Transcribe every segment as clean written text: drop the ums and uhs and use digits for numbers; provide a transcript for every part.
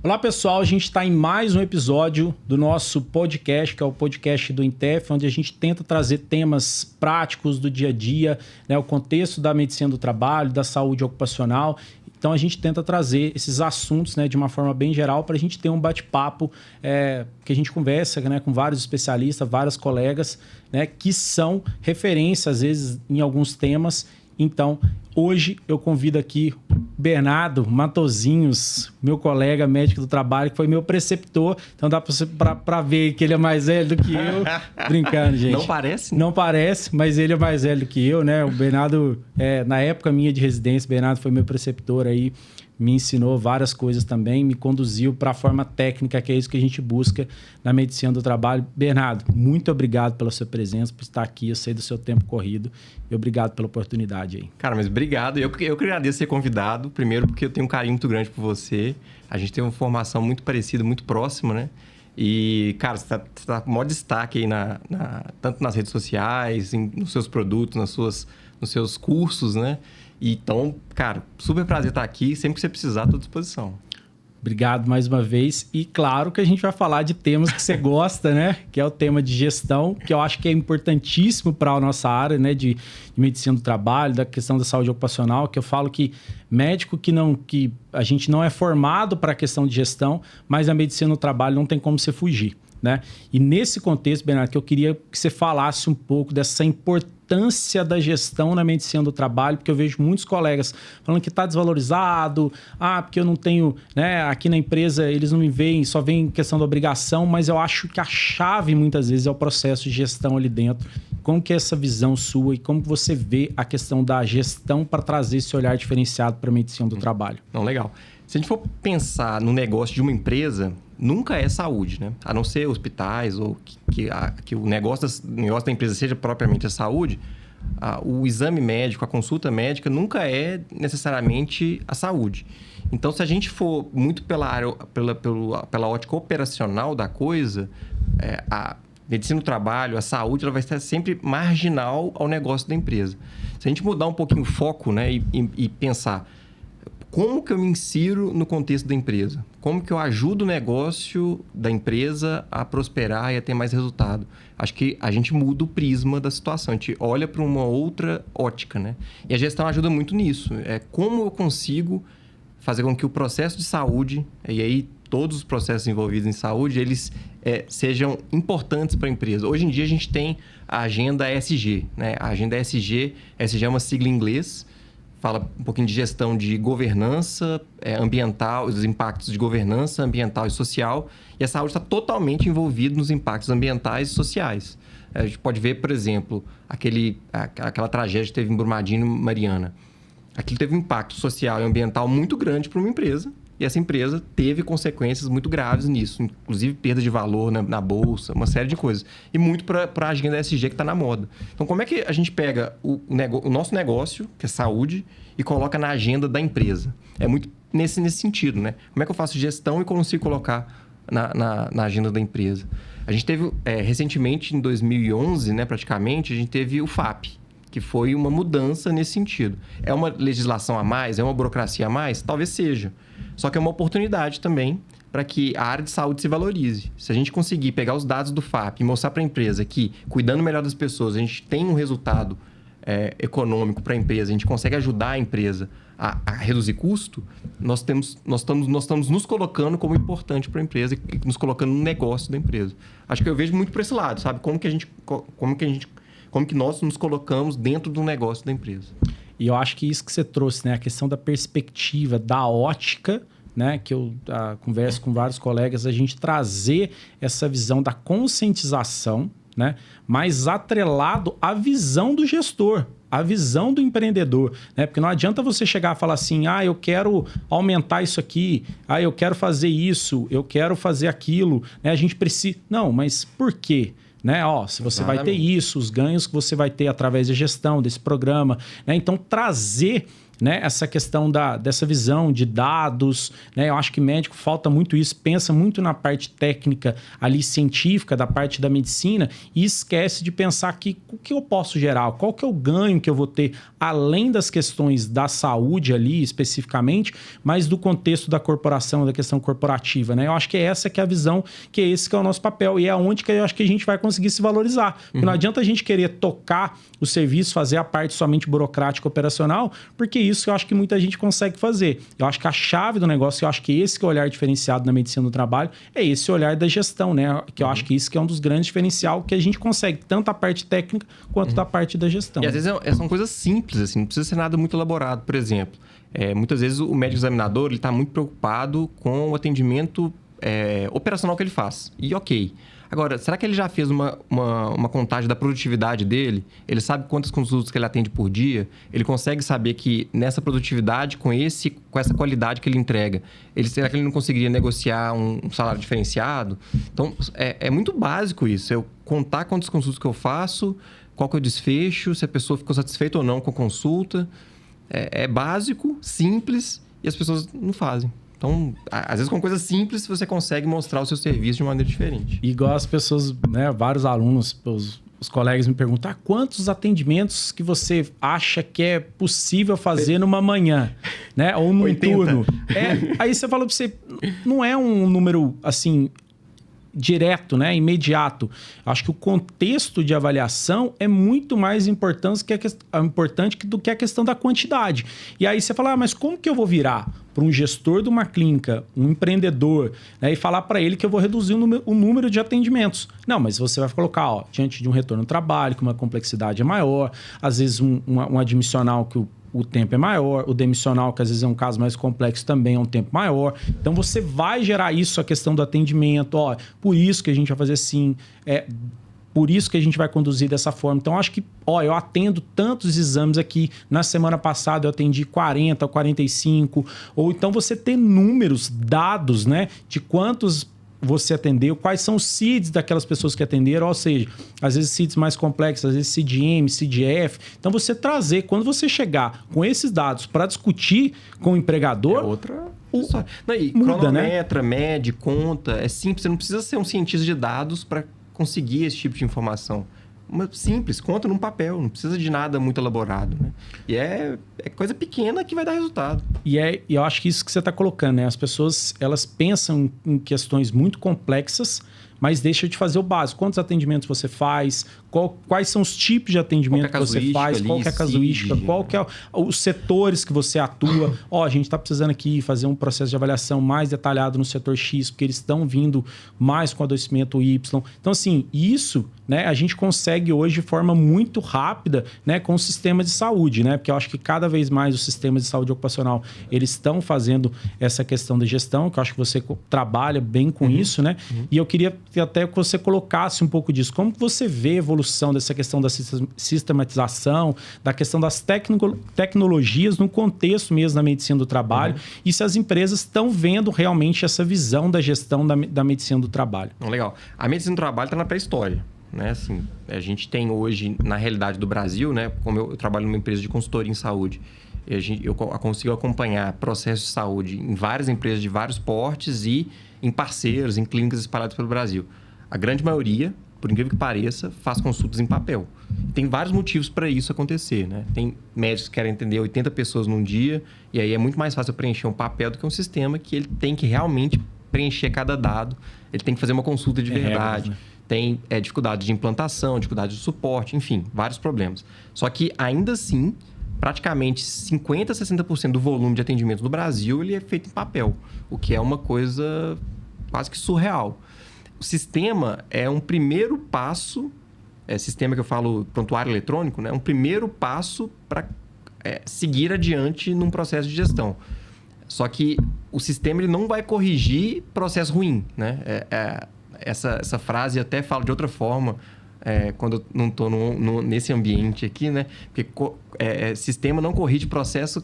Olá, pessoal. A gente está em mais um episódio do nosso podcast, que é o podcast do Intef, onde a gente tenta trazer temas práticos do dia a dia, né, o contexto da medicina do trabalho, da saúde ocupacional. Então, a gente tenta trazer esses assuntos, né, de uma forma bem geral para a gente ter um bate-papo que a gente conversa, né, com vários especialistas, vários colegas, né, que são referência, às vezes, em alguns temas. Então, hoje eu convido aqui Bernardo Matosinhos, meu colega médico do trabalho, que foi meu preceptor. Então dá para ver que ele é mais velho do que eu. Brincando, gente. Não parece? Não parece, mas ele é mais velho do que eu, né? O Bernardo, na época minha de residência, o Bernardo foi meu preceptor aí. Me ensinou várias coisas também, me conduziu para a forma técnica, que é isso que a gente busca na medicina do trabalho. Bernardo, muito obrigado pela sua presença, por estar aqui. Eu sei do seu tempo corrido e obrigado pela oportunidade aí. Cara, mas obrigado. Eu que agradeço ser convidado. Primeiro porque eu tenho um carinho muito grande por você. A gente tem uma formação muito parecida, muito próxima, né? E, cara, você tá com o maior destaque aí, tanto nas redes sociais, nos seus produtos, nos seus cursos, né? Então, cara, super prazer estar aqui. Sempre que você precisar, estou à disposição. Obrigado mais uma vez. E claro que a gente vai falar de temas que você gosta, né? Que é o tema de gestão, que eu acho que é importantíssimo para a nossa área, né? De medicina do trabalho, da questão da saúde ocupacional, que eu falo que médico que a gente não é formado para a questão de gestão, mas a medicina do trabalho não tem como você fugir, né? E nesse contexto, Bernardo, que eu queria que você falasse um pouco dessa importância da gestão na medicina do trabalho, porque eu vejo muitos colegas falando que está desvalorizado, porque eu não tenho, né, aqui na empresa eles não me veem, só veem questão da obrigação, mas eu acho que a chave muitas vezes é o processo de gestão ali dentro. Como que é essa visão sua e como você vê a questão da gestão para trazer esse olhar diferenciado para a medicina do trabalho? Não, legal. Se a gente for pensar no negócio de uma empresa, nunca é saúde, né? A não ser hospitais ou que o negócio da empresa seja propriamente a saúde, o exame médico, a consulta médica nunca é necessariamente a saúde. Então, se a gente for muito pela ótica operacional da coisa, a medicina do trabalho, a saúde, ela vai estar sempre marginal ao negócio da empresa. Se a gente mudar um pouquinho o foco, né, e pensar como que eu me insiro no contexto da empresa? Como que eu ajudo o negócio da empresa a prosperar e a ter mais resultado? Acho que a gente muda o prisma da situação. A gente olha para uma outra ótica, né? E a gestão ajuda muito nisso. É como eu consigo fazer com que o processo de saúde, e aí todos os processos envolvidos em saúde, eles sejam importantes para a empresa. Hoje em dia a gente tem a agenda ESG, né? A agenda ESG é uma sigla em inglês, fala um pouquinho de gestão de governança ambiental, os impactos de governança ambiental e social. E a saúde está totalmente envolvida nos impactos ambientais e sociais. A gente pode ver, por exemplo, aquela tragédia que teve em Brumadinho e Mariana. Aquilo teve um impacto social e ambiental muito grande para uma empresa. E essa empresa teve consequências muito graves nisso, inclusive perda de valor na bolsa, uma série de coisas. E muito para a agenda ESG que está na moda. Então, como é que a gente pega o nosso negócio, que é saúde, e coloca na agenda da empresa? É muito nesse sentido, né? Como é que eu faço gestão e consigo colocar na agenda da empresa? A gente teve, recentemente, em 2011, né, praticamente, a gente teve o FAP, que foi uma mudança nesse sentido. É uma legislação a mais? É uma burocracia a mais? Talvez seja. Só que é uma oportunidade também para que a área de saúde se valorize. Se a gente conseguir pegar os dados do FAP e mostrar para a empresa que, cuidando melhor das pessoas, a gente tem um resultado econômico para a empresa, a gente consegue ajudar a empresa a reduzir custo, nós estamos nos colocando como importante para a empresa e nos colocando no negócio da empresa. Acho que eu vejo muito por esse lado, sabe? Como que nós nos colocamos dentro do negócio da empresa. E eu acho que isso que você trouxe, né? A questão da perspectiva, da ótica, né? Que eu converso com vários colegas, a gente trazer essa visão da conscientização, né? Mas atrelado à visão do gestor, a visão do empreendedor, né? Porque não adianta você chegar e falar assim, eu quero aumentar isso aqui, eu quero fazer isso, eu quero fazer aquilo, né? A gente precisa... Não, mas por quê? Né? Se você vai ter isso, os ganhos que você vai ter através da gestão desse programa, né? Então, trazer né, essa questão dessa visão de dados, né? Eu acho que médico falta muito isso, pensa muito na parte técnica ali, científica, da parte da medicina, e esquece de pensar que o que eu posso gerar, qual que é o ganho que eu vou ter, além das questões da saúde ali, especificamente, mas do contexto da corporação, da questão corporativa, né? Eu acho que essa que é a visão, que é esse que é o nosso papel, e é onde que eu acho que a gente vai conseguir se valorizar. Porque não adianta a gente querer tocar o serviço, fazer a parte somente burocrática operacional, porque isso eu acho que muita gente consegue fazer. Eu acho que a chave do negócio, eu acho que esse que é o olhar diferenciado na medicina do trabalho, é esse olhar da gestão, né? Que eu acho que isso que é um dos grandes diferenciais que a gente consegue, tanto a parte técnica quanto da parte da gestão. E às vezes são coisas simples, assim, não precisa ser nada muito elaborado. Por exemplo, muitas vezes o médico examinador está muito preocupado com o atendimento operacional que ele faz. E ok. Agora, será que ele já fez uma contagem da produtividade dele? Ele sabe quantas consultas que ele atende por dia? Ele consegue saber que nessa produtividade, com essa qualidade que ele entrega, será que ele não conseguiria negociar um salário diferenciado? Então, é muito básico isso. Eu contar quantas consultas que eu faço, qual que é o desfecho, se a pessoa ficou satisfeita ou não com a consulta. É básico, simples, e as pessoas não fazem. Então, às vezes com coisas simples, você consegue mostrar o seu serviço de uma maneira diferente. Igual as pessoas, né, vários alunos, os colegas me perguntam, quantos atendimentos que você acha que é possível fazer numa manhã, né? Ou num 80. turno. Aí você fala para você, não é um número, assim, direto, né? Imediato. Acho que o contexto de avaliação é muito mais importante do que a questão da quantidade. E aí você fala, mas como que eu vou virar para um gestor de uma clínica, um empreendedor, né, e falar para ele que eu vou reduzir o número de atendimentos? Não, mas você vai colocar, diante de um retorno ao trabalho, que uma complexidade é maior, às vezes um admissional que o tempo é maior, o demissional, que às vezes é um caso mais complexo, também é um tempo maior. Então, você vai gerar isso, a questão do atendimento. Por isso que a gente vai fazer assim, por isso que a gente vai conduzir dessa forma. Então, acho que, eu atendo tantos exames aqui. Na semana passada, eu atendi 40, 45. Ou então, você ter números, dados, né, de quantos você atendeu, quais são os CIDs daquelas pessoas que atenderam, ou seja, às vezes CIDs mais complexos, às vezes CID-M, CID-F. Então, você trazer, quando você chegar com esses dados para discutir com o empregador... outra história. E muda, cronometra, mede, conta, é simples. Você não precisa ser um cientista de dados para conseguir esse tipo de informação. Simples, conta num papel, não precisa de nada muito elaborado, né? E é coisa pequena que vai dar resultado. E eu acho que isso que você está colocando, né? As pessoas, elas pensam em questões muito complexas, mas deixa de fazer o básico. Quantos atendimentos você faz? Quais são os tipos de atendimento que você faz? Qual que é a casuística? Qual que é os setores que você atua? A gente está precisando aqui fazer um processo de avaliação mais detalhado no setor X, porque eles estão vindo mais com adoecimento Y. Então, assim, isso, né, a gente consegue hoje de forma muito rápida, né, com o sistema de saúde, né? Porque eu acho que cada vez mais os sistemas de saúde ocupacional, eles estão fazendo essa questão da gestão, que eu acho que você trabalha bem com isso, né? E eu queria até que você colocasse um pouco disso. Como que você vê a evolução dessa questão da sistematização, da questão das tecnologias no contexto mesmo da medicina do trabalho, e se as empresas estão vendo realmente essa visão da gestão da medicina do trabalho? Legal. A medicina do trabalho está na pré-história, né? Assim, a gente tem hoje, na realidade do Brasil, né? Como eu trabalho numa empresa de consultoria em saúde, eu consigo acompanhar processos de saúde em várias empresas de vários portes e em parceiros, em clínicas espalhadas pelo Brasil. A grande maioria, por incrível que pareça, faz consultas em papel. Tem vários motivos para isso acontecer, né? Tem médicos que querem atender 80 pessoas num dia, e aí é muito mais fácil preencher um papel do que um sistema que ele tem que realmente preencher cada dado, ele tem que fazer uma consulta de verdade. Regras, né? Tem dificuldade de implantação, dificuldade de suporte, enfim, vários problemas. Só que, ainda assim, praticamente 50% a 60% do volume de atendimento do Brasil ele é feito em papel, o que é uma coisa quase que surreal. O sistema é um primeiro passo, sistema que eu falo prontuário eletrônico, né? Um primeiro passo para seguir adiante num processo de gestão. Só que o sistema ele não vai corrigir processo ruim, né? Essa frase até falo de outra forma, quando eu não estou nesse ambiente aqui, né? Porque sistema não corrige processo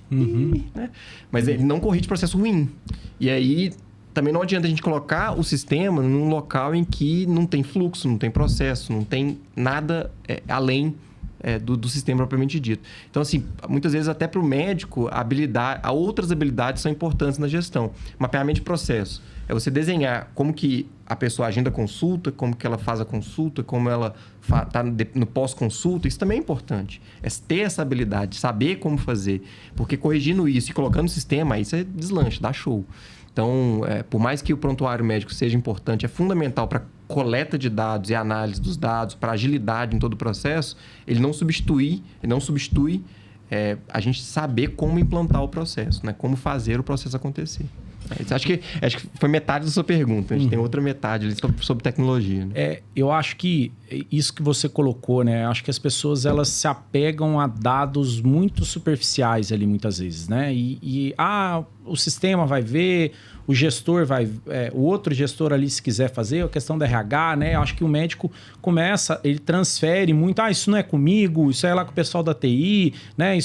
né? Mas ele não corrige processo ruim. E aí, também não adianta a gente colocar o sistema num local em que não tem fluxo, não tem processo, não tem nada além do sistema propriamente dito. Então, assim, muitas vezes até para o médico, outras habilidades são importantes na gestão. Mapeamento de processo. É você desenhar como que a pessoa agenda a consulta, como que ela faz a consulta, como ela está no pós-consulta. Isso também é importante. É ter essa habilidade, saber como fazer. Porque corrigindo isso e colocando no sistema, aí você deslancha, dá show. Então, por mais que o prontuário médico seja importante, é fundamental para coleta de dados e análise dos dados, para agilidade em todo o processo, ele não substitui a gente saber como implantar o processo, né? Como fazer o processo acontecer. Acho que foi metade da sua pergunta. A gente tem outra metade ali sobre tecnologia. Né? Eu acho que isso que você colocou, né? Acho que as pessoas elas se apegam a dados muito superficiais ali muitas vezes, né? O sistema vai ver, o gestor vai... o outro gestor ali, se quiser fazer, a questão da RH, né? Eu acho que o médico ele transfere muito, isso não é comigo, isso é lá com o pessoal da TI, né?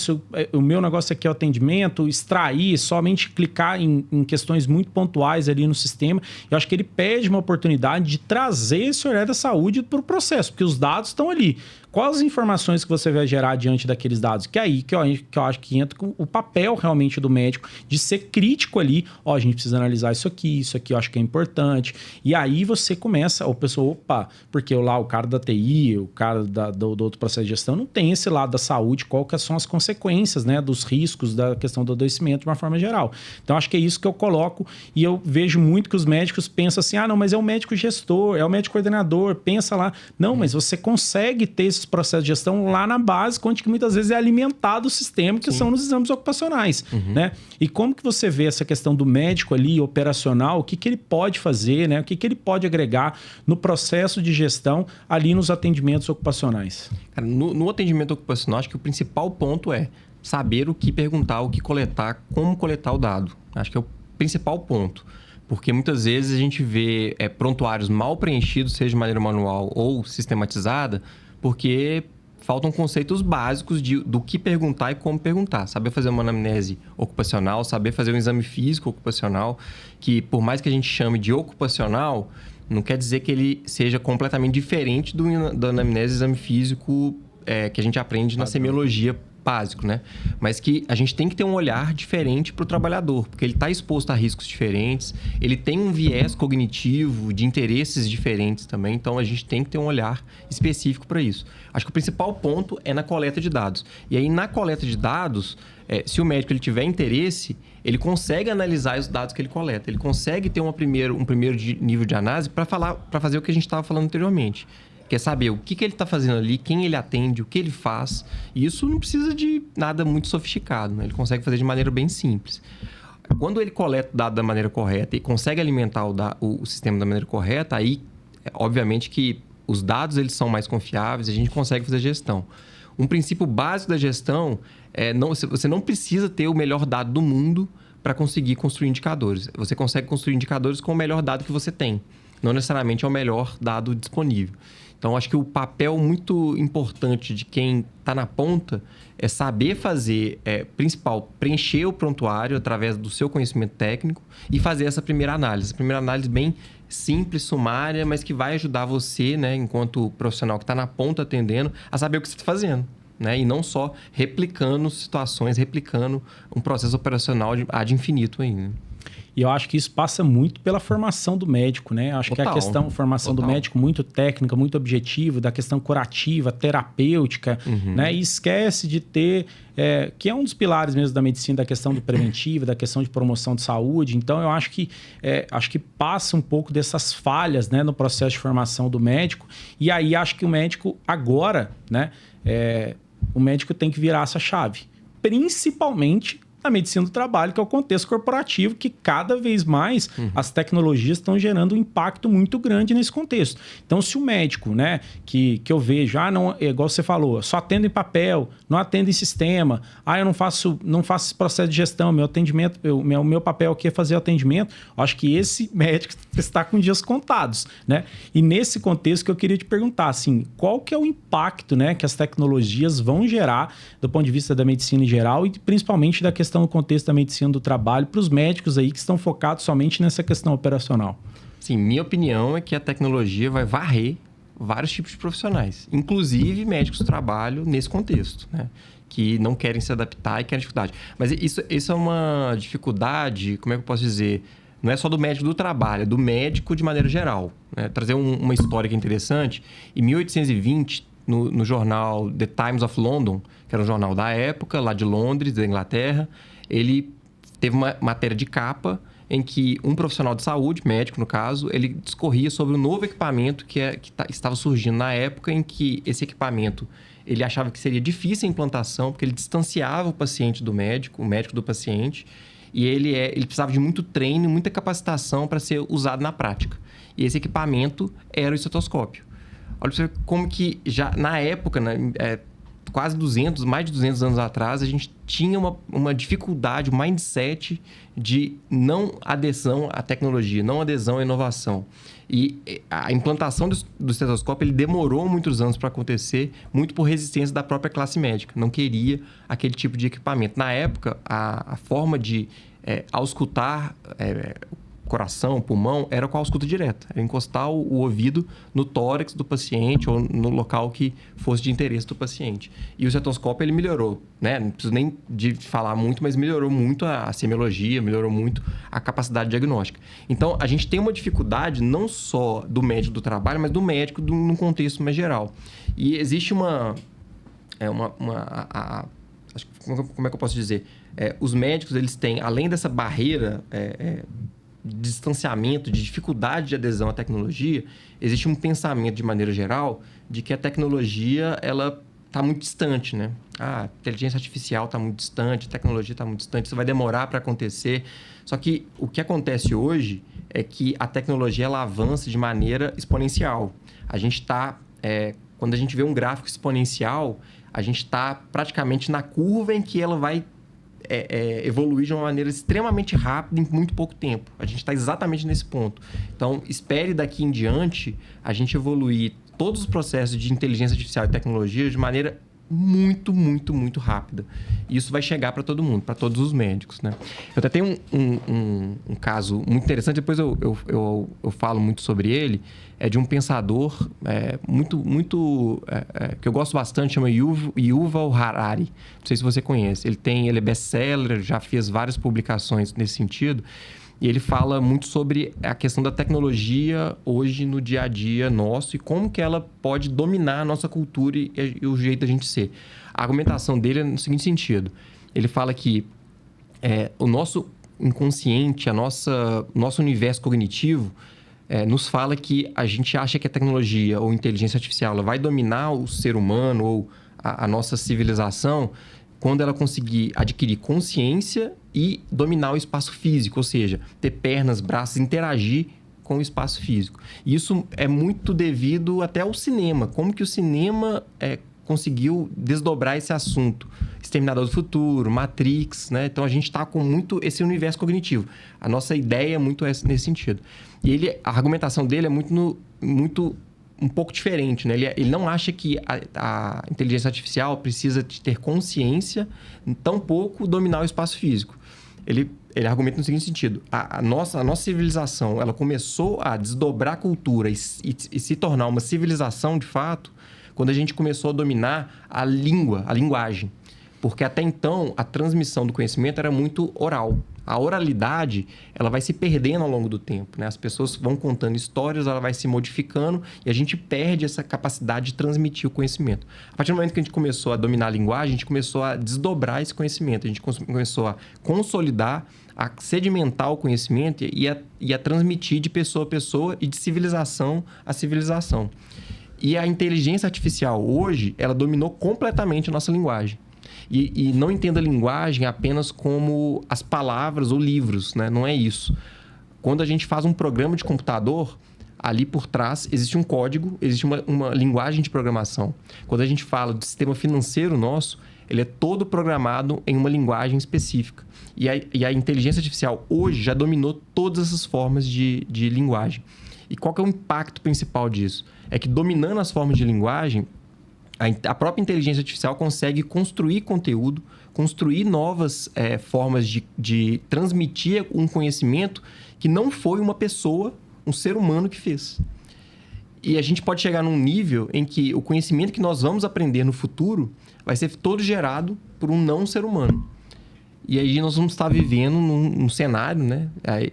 O meu negócio aqui é o atendimento, extrair, somente clicar em questões muito pontuais ali no sistema. Eu acho que ele perde uma oportunidade de trazer esse olhar da saúde para o processo, porque os dados estão ali. Quais as informações que você vai gerar diante daqueles dados? Que é aí que eu acho que entra com o papel realmente do médico de ser crítico ali. A gente precisa analisar isso aqui eu acho que é importante. E aí você começa, a pessoa, porque o cara da TI, o cara do outro processo de gestão não tem esse lado da saúde, qual que são as consequências, né, dos riscos da questão do adoecimento de uma forma geral. Então, acho que é isso que eu coloco e eu vejo muito que os médicos pensam assim, não, mas é o médico gestor, é o médico coordenador, pensa lá. Não, mas você consegue ter esses processos de gestão lá na base, onde que muitas vezes é alimentado o sistema, que são nos exames ocupacionais, né? E como que você vê essa questão do médico ali, operacional, o que ele pode fazer, né? O que ele pode agregar no processo de gestão ali nos atendimentos ocupacionais? Cara, no atendimento ocupacional, acho que o principal ponto é saber o que perguntar, o que coletar, como coletar o dado. Acho que é o principal ponto. Porque muitas vezes a gente vê prontuários mal preenchidos, seja de maneira manual ou sistematizada, porque faltam conceitos básicos do que perguntar e como perguntar. Saber fazer uma anamnese ocupacional, saber fazer um exame físico ocupacional, que por mais que a gente chame de ocupacional, não quer dizer que ele seja completamente diferente do anamnese exame físico que a gente aprende na semiologia básico, né? Mas que a gente tem que ter um olhar diferente para o trabalhador, porque ele está exposto a riscos diferentes, ele tem um viés cognitivo de interesses diferentes também, então a gente tem que ter um olhar específico para isso. Acho que o principal ponto é na coleta de dados. E aí, na coleta de dados, se o médico ele tiver interesse, ele consegue analisar os dados que ele coleta, ele consegue ter um primeiro nível de análise para fazer o que a gente estava falando anteriormente. Quer saber o que ele está fazendo ali, quem ele atende, o que ele faz. E isso não precisa de nada muito sofisticado, né? Ele consegue fazer de maneira bem simples. Quando ele coleta o dado da maneira correta e consegue alimentar o sistema da maneira correta, aí, obviamente, que os dados eles são mais confiáveis e a gente consegue fazer gestão. Um princípio básico da gestão você não precisa ter o melhor dado do mundo para conseguir construir indicadores. Você consegue construir indicadores com o melhor dado que você tem. Não necessariamente é o melhor dado disponível. Então, acho que o papel muito importante de quem está na ponta é saber fazer, principal, preencher o prontuário através do seu conhecimento técnico e fazer essa primeira análise. A primeira análise bem simples, sumária, mas que vai ajudar você, né, enquanto profissional que está na ponta atendendo, a saber o que você está fazendo. Né? E não só replicando situações, replicando um processo operacional ad infinito ainda. E eu acho que isso passa muito pela formação do médico, né? Acho que a questão, formação do médico muito técnica, muito objetiva, da questão curativa, terapêutica, né? E esquece de ter, que é um dos pilares mesmo da medicina, da questão do preventivo, da questão de promoção de saúde. Então, eu acho que passa um pouco dessas falhas, né, no processo de formação do médico. E aí, acho que o médico agora, né? O médico tem que virar essa chave. Principalmente na medicina do trabalho, que é o contexto corporativo, que cada vez mais as tecnologias estão gerando um impacto muito grande nesse contexto. Então, se o médico, né, que eu vejo, não, igual você falou, só atendo em papel, não atendo em sistema, eu não faço esse processo de gestão, meu atendimento, meu papel aqui é fazer o atendimento, eu acho que esse médico está com dias contados, né? E nesse contexto que eu queria te perguntar, assim, qual que é o impacto, né, que as tecnologias vão gerar do ponto de vista da medicina em geral e principalmente da questão no contexto da medicina do trabalho para os médicos aí que estão focados somente nessa questão operacional? Sim, minha opinião é que a tecnologia vai varrer vários tipos de profissionais, inclusive médicos do trabalho nesse contexto, né? Que não querem se adaptar e querem dificuldade. Mas isso é uma dificuldade, como é que eu posso dizer? Não é só do médico do trabalho, é do médico de maneira geral, né? Trazer uma história que é interessante. Em 1820, no jornal The Times of London, que era um jornal da época, lá de Londres, da Inglaterra, ele teve uma matéria de capa em que um profissional de saúde, médico no caso, ele discorria sobre um novo equipamento que estava surgindo na época, em que esse equipamento ele achava que seria difícil a implantação, porque ele distanciava o paciente do médico, o médico do paciente, e ele precisava de muito treino, muita capacitação para ser usado na prática. E esse equipamento era o estetoscópio. Olha para você ver como que já na época, né, quase mais de 200 anos atrás, a gente tinha uma dificuldade, um mindset de não adesão à tecnologia, não adesão à inovação. E a implantação do estetoscópio ele demorou muitos anos para acontecer, muito por resistência da própria classe médica. Não queria aquele tipo de equipamento. Na época, a forma de auscultar coração, pulmão, era com a ausculta direta. Era encostar o ouvido no tórax do paciente ou no local que fosse de interesse do paciente. E o estetoscópio, ele melhorou, né? Não preciso nem de falar muito, mas melhorou muito a semiologia, melhorou muito a capacidade diagnóstica. Então, a gente tem uma dificuldade não só do médico do trabalho, mas do médico num contexto mais geral. E existe como é que eu posso dizer? Os médicos, eles têm, além dessa barreira de distanciamento, de dificuldade de adesão à tecnologia, existe um pensamento, de maneira geral, de que a tecnologia, ela está muito distante, né? A inteligência artificial está muito distante, a tecnologia está muito distante, isso vai demorar para acontecer. Só que o que acontece hoje é que a tecnologia, ela avança de maneira exponencial. A gente está... quando a gente vê um gráfico exponencial, a gente está praticamente na curva em que ela vai evoluir de uma maneira extremamente rápida em muito pouco tempo. A gente está exatamente nesse ponto. Então, espere daqui em diante a gente evoluir todos os processos de inteligência artificial e tecnologia de maneira muito, muito, muito rápida. E isso vai chegar para todo mundo, para todos os médicos, né? Eu até tenho um caso muito interessante, depois eu falo muito sobre ele, de um pensador que eu gosto bastante, chama Yuval Harari. Não sei se você conhece. Ele é best-seller, já fez várias publicações nesse sentido. E ele fala muito sobre a questão da tecnologia hoje no dia a dia nosso e como que ela pode dominar a nossa cultura e o jeito da gente ser. A argumentação dele é no seguinte sentido. Ele fala que o nosso inconsciente, nosso universo cognitivo, nos fala que a gente acha que a tecnologia ou inteligência artificial ela vai dominar o ser humano ou a nossa civilização quando ela conseguir adquirir consciência e dominar o espaço físico, ou seja, ter pernas, braços, interagir com o espaço físico. E isso é muito devido até ao cinema. Como que o cinema conseguiu desdobrar esse assunto? Exterminador do Futuro, Matrix, né? Então, a gente está com muito esse universo cognitivo. A nossa ideia é muito nesse sentido. E a argumentação dele é muito um pouco diferente, né? Ele não acha que a inteligência artificial precisa de ter consciência, tampouco dominar o espaço físico. Ele argumenta no seguinte sentido: a nossa civilização, ela começou a desdobrar a cultura e se tornar uma civilização de fato quando a gente começou a dominar a linguagem. Porque até então a transmissão do conhecimento era muito oral. A oralidade, ela vai se perdendo ao longo do tempo, né? As pessoas vão contando histórias, ela vai se modificando e a gente perde essa capacidade de transmitir o conhecimento. A partir do momento que a gente começou a dominar a linguagem, a gente começou a desdobrar esse conhecimento, a gente começou a consolidar, a sedimentar o conhecimento e a transmitir de pessoa a pessoa e de civilização a civilização. E a inteligência artificial hoje, ela dominou completamente a nossa linguagem. E não entenda a linguagem apenas como as palavras ou livros, né? Não é isso. Quando a gente faz um programa de computador, ali por trás existe um código, existe uma linguagem de programação. Quando a gente fala do sistema financeiro nosso, ele é todo programado em uma linguagem específica. E a inteligência artificial hoje já dominou todas essas formas de linguagem. E qual que é o impacto principal disso? É que dominando as formas de linguagem, a própria inteligência artificial consegue construir conteúdo, construir novas formas de transmitir um conhecimento que não foi uma pessoa, um ser humano que fez. E a gente pode chegar num nível em que o conhecimento que nós vamos aprender no futuro vai ser todo gerado por um não ser humano. E aí nós vamos estar vivendo num cenário, né?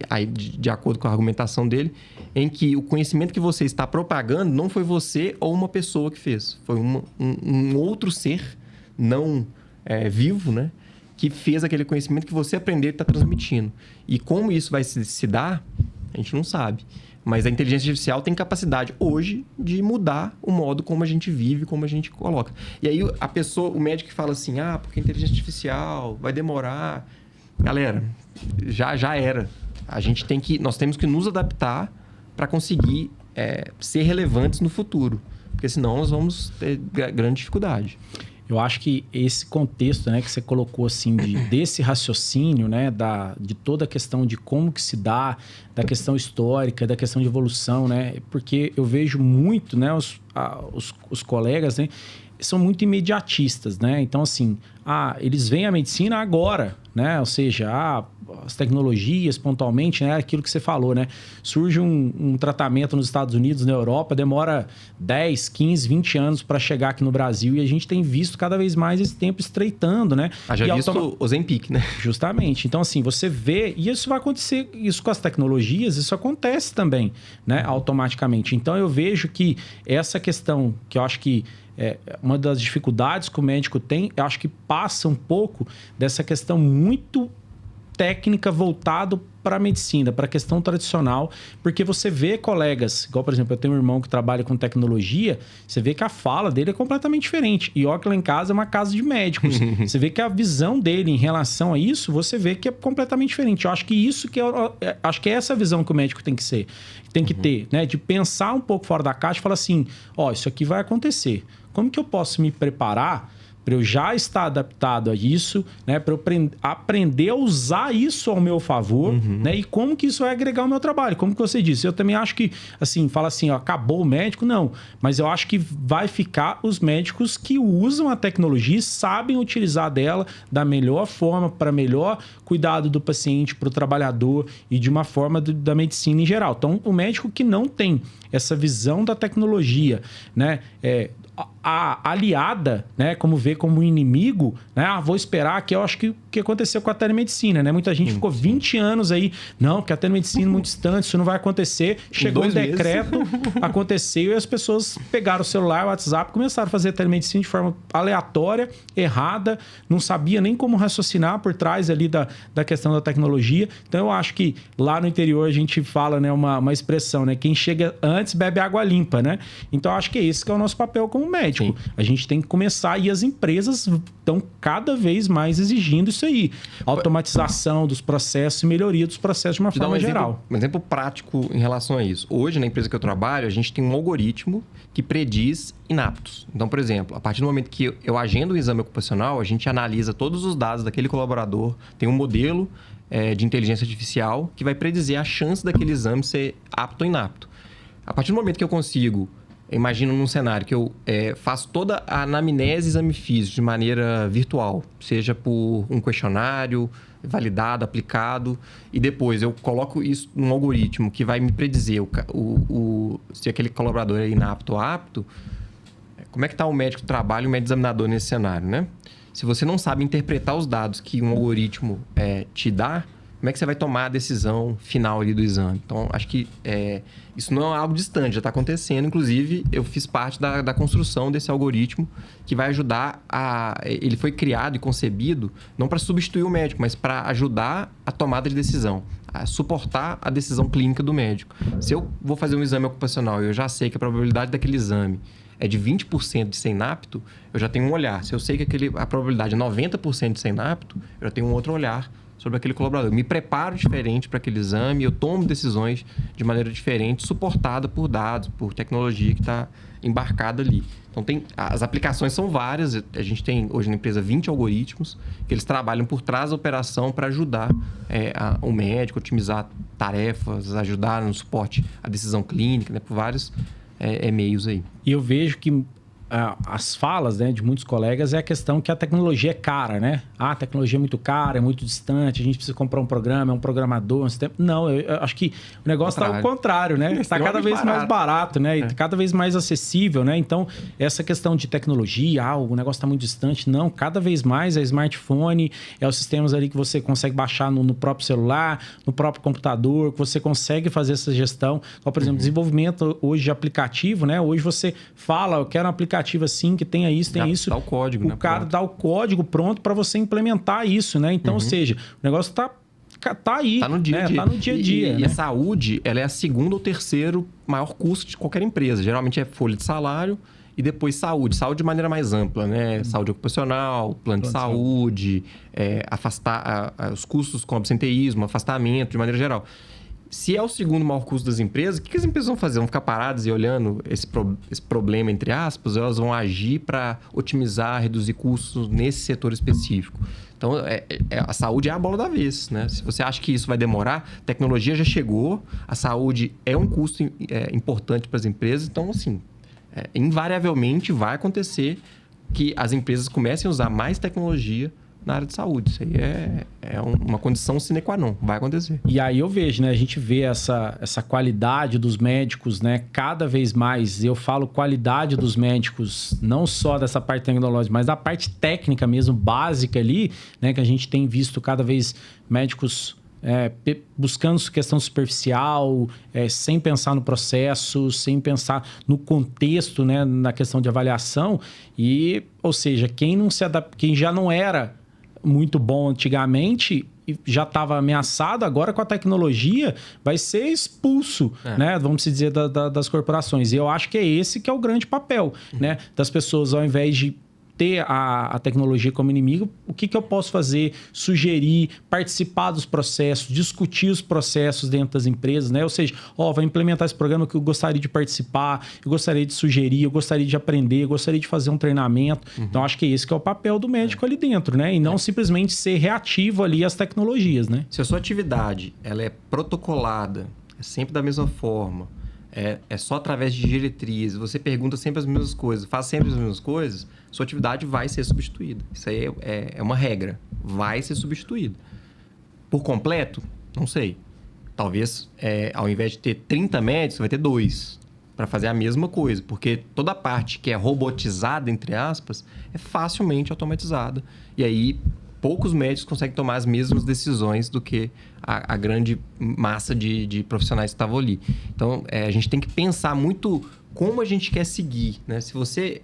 Aí, de acordo com a argumentação dele, em que o conhecimento que você está propagando não foi você ou uma pessoa que fez. Foi um outro ser não vivo, né? Que fez aquele conhecimento que você aprendeu e está transmitindo. E como isso vai se dar, a gente não sabe. Mas a inteligência artificial tem capacidade hoje de mudar o modo como a gente vive, como a gente coloca. E aí o médico que fala assim, porque a inteligência artificial vai demorar. Galera, já era. Nós temos que nos adaptar para conseguir ser relevantes no futuro. Porque senão nós vamos ter grande dificuldade. Eu acho que esse contexto, né, que você colocou assim desse raciocínio, né, de toda a questão de como que se dá, da questão histórica, da questão de evolução, né, porque eu vejo muito, né, os colegas, né, são muito imediatistas, né? Então, assim, eles veem a medicina agora, né? Ou seja, as tecnologias pontualmente, né? Aquilo que você falou, né? Surge um tratamento nos Estados Unidos, na Europa, demora 10, 15, 20 anos para chegar aqui no Brasil e a gente tem visto cada vez mais esse tempo estreitando, né? Já visto o Ozempic, né? Justamente. Então, assim, você vê... E isso vai acontecer, isso com as tecnologias, isso acontece também, né? Automaticamente. Então, eu vejo que essa questão, que eu acho que uma das dificuldades que o médico tem, eu acho que passa um pouco dessa questão muito técnica voltado para a medicina, para a questão tradicional, porque você vê colegas, igual, por exemplo, eu tenho um irmão que trabalha com tecnologia, você vê que a fala dele é completamente diferente. E olha que lá em casa é uma casa de médicos. Você vê que a visão dele em relação a isso, você vê que é completamente diferente. Eu acho que isso acho que é essa visão que o médico tem que ter, né? De pensar um pouco fora da caixa e falar assim, isso aqui vai acontecer. Como que eu posso me preparar para eu já estar adaptado a isso, né? Para eu aprender a usar isso ao meu favor, né? E como que isso vai agregar ao meu trabalho? Como que você disse? Eu também acho que, assim, fala assim, acabou o médico? Não. Mas eu acho que vai ficar os médicos que usam a tecnologia e sabem utilizar dela da melhor forma, para melhor cuidado do paciente, para o trabalhador e de uma forma da medicina em geral. Então, o médico que não tem essa visão da tecnologia, né? A aliada, né, como vê como inimigo, né, vou esperar, que eu acho que o que aconteceu com a telemedicina, né? Muita gente ficou 20 anos aí, não, porque a telemedicina é muito distante, isso não vai acontecer. Chegou um decreto, aconteceu e as pessoas pegaram o celular, o WhatsApp, começaram a fazer a telemedicina de forma aleatória, errada, não sabia nem como raciocinar por trás ali da questão da tecnologia. Então eu acho que lá no interior a gente fala, né, uma expressão, né, quem chega antes bebe água limpa, né? Então eu acho que esse que é o nosso papel como médico. Sim. A gente tem que começar, e as empresas estão cada vez mais exigindo isso aí. Automatização dos processos e melhoria dos processos de uma forma geral. Um exemplo prático em relação a isso. Hoje, na empresa que eu trabalho, a gente tem um algoritmo que prediz inaptos. Então, por exemplo, a partir do momento que eu agendo um exame ocupacional, a gente analisa todos os dados daquele colaborador, tem um modelo de inteligência artificial que vai predizer a chance daquele exame ser apto ou inapto. A partir do momento que eu consigo... Imagina num cenário que eu faço toda a anamnese e exame físico de maneira virtual, seja por um questionário validado, aplicado, e depois eu coloco isso num algoritmo que vai me predizer se aquele colaborador é inapto ou apto. Como é que está o médico do trabalho e o médico examinador nesse cenário, né? Se você não sabe interpretar os dados que um algoritmo te dá, como é que você vai tomar a decisão final ali do exame? Então, acho que isso não é algo distante, já está acontecendo. Inclusive, eu fiz parte da construção desse algoritmo que vai ajudar Ele foi criado e concebido não para substituir o médico, mas para ajudar a tomada de decisão, a suportar a decisão clínica do médico. Se eu vou fazer um exame ocupacional e eu já sei que a probabilidade daquele exame é de 20% de ser inapto, eu já tenho um olhar. Se eu sei que a probabilidade é 90% de ser inapto, eu já tenho um outro olhar sobre aquele colaborador. Eu me preparo diferente para aquele exame, eu tomo decisões de maneira diferente, suportada por dados, por tecnologia que está embarcada ali. Então, as aplicações são várias. A gente tem, hoje na empresa, 20 algoritmos que eles trabalham por trás da operação para ajudar o médico a otimizar tarefas, ajudar no suporte à decisão clínica, né, por vários meios aí. E eu vejo que as falas, né, de muitos colegas é a questão que a tecnologia é cara, né? A tecnologia é muito cara, é muito distante, a gente precisa comprar um programa, é um programador, um sistema. Não, eu acho que o negócio está ao contrário, né? Está cada vez mais barato, né? E cada vez mais acessível, né? Então, essa questão de tecnologia, o negócio está muito distante, não. Cada vez mais é smartphone, é os sistemas ali que você consegue baixar no próprio celular, no próprio computador, que você consegue fazer essa gestão. Então, por exemplo, desenvolvimento hoje de aplicativo, né? Hoje você fala, eu quero um aplicativo assim, que tenha isso, tem isso. Dá o código, né? O cara dá o código pronto para você implementar isso, né? Então, ou seja, o negócio tá aí. Tá no dia a dia. Tá no dia a dia. E a saúde, ela é a segunda ou terceiro maior custo de qualquer empresa. Geralmente é folha de salário e depois saúde. Saúde de maneira mais ampla, né? Saúde ocupacional, plano de saúde, afastar os custos com absenteísmo, afastamento, de maneira geral. Se é o segundo maior custo das empresas, o que as empresas vão fazer? Vão ficar paradas e olhando esse problema, entre aspas? Elas vão agir para otimizar, reduzir custos nesse setor específico. Então, a saúde é a bola da vez, né? Se você acha que isso vai demorar, a tecnologia já chegou, a saúde é um custo importante para as empresas. Então, assim, invariavelmente vai acontecer que as empresas comecem a usar mais tecnologia na área de saúde. Isso aí é uma condição sine qua non. Vai acontecer. E aí eu vejo, né? A gente vê essa qualidade dos médicos, né? Cada vez mais. Eu falo qualidade dos médicos, não só dessa parte tecnológica, mas da parte técnica mesmo, básica ali, né? Que a gente tem visto cada vez médicos buscando questão superficial, sem pensar no processo, sem pensar no contexto, né? Na questão de avaliação. E, ou seja, quem já não era muito bom antigamente e já estava ameaçado, agora com a tecnologia vai ser expulso, né? Vamos dizer, das corporações. E eu acho que é esse que é o grande papel, né? Das pessoas, ao invés de ter a tecnologia como inimigo, o que eu posso fazer? Sugerir, participar dos processos, discutir os processos dentro das empresas, né? Ou seja, vai implementar esse programa que eu gostaria de participar, eu gostaria de sugerir, eu gostaria de aprender, eu gostaria de fazer um treinamento. Então, acho que esse que é o papel do médico ali dentro, né? E não simplesmente ser reativo ali às tecnologias, né? Se a sua atividade ela é protocolada, é sempre da mesma forma, é só através de diretrizes, você pergunta sempre as mesmas coisas, faz sempre as mesmas coisas, sua atividade vai ser substituída. Isso aí é uma regra. Vai ser substituída. Por completo? Não sei. Talvez, ao invés de ter 30 médicos, você vai ter 2 para fazer a mesma coisa. Porque toda a parte que é robotizada, entre aspas, é facilmente automatizada. E aí, poucos médicos conseguem tomar as mesmas decisões do que a grande massa de profissionais que estavam ali. Então, a gente tem que pensar muito como a gente quer seguir, né? Se você...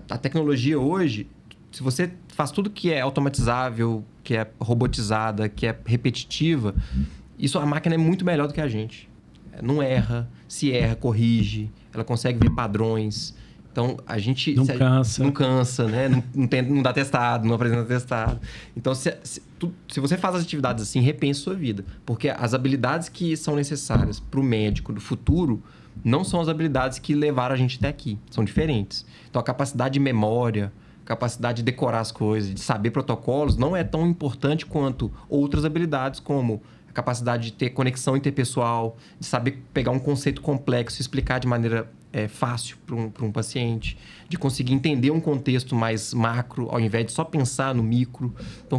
A tecnologia hoje, se você faz tudo que é automatizável, que é robotizada, que é repetitiva, a máquina é muito melhor do que a gente. Não erra, se erra, corrige, ela consegue ver padrões. Então, a gente... Não cansa, né? Não dá testado, não apresenta testado. Então, se você faz as atividades assim, repense sua vida. Porque as habilidades que são necessárias para o médico do futuro não são as habilidades que levaram a gente até aqui. São diferentes. Então, a capacidade de memória, capacidade de decorar as coisas, de saber protocolos, não é tão importante quanto outras habilidades, como a capacidade de ter conexão interpessoal, de saber pegar um conceito complexo e explicar de maneira fácil para um paciente, de conseguir entender um contexto mais macro, ao invés de só pensar no micro. Então,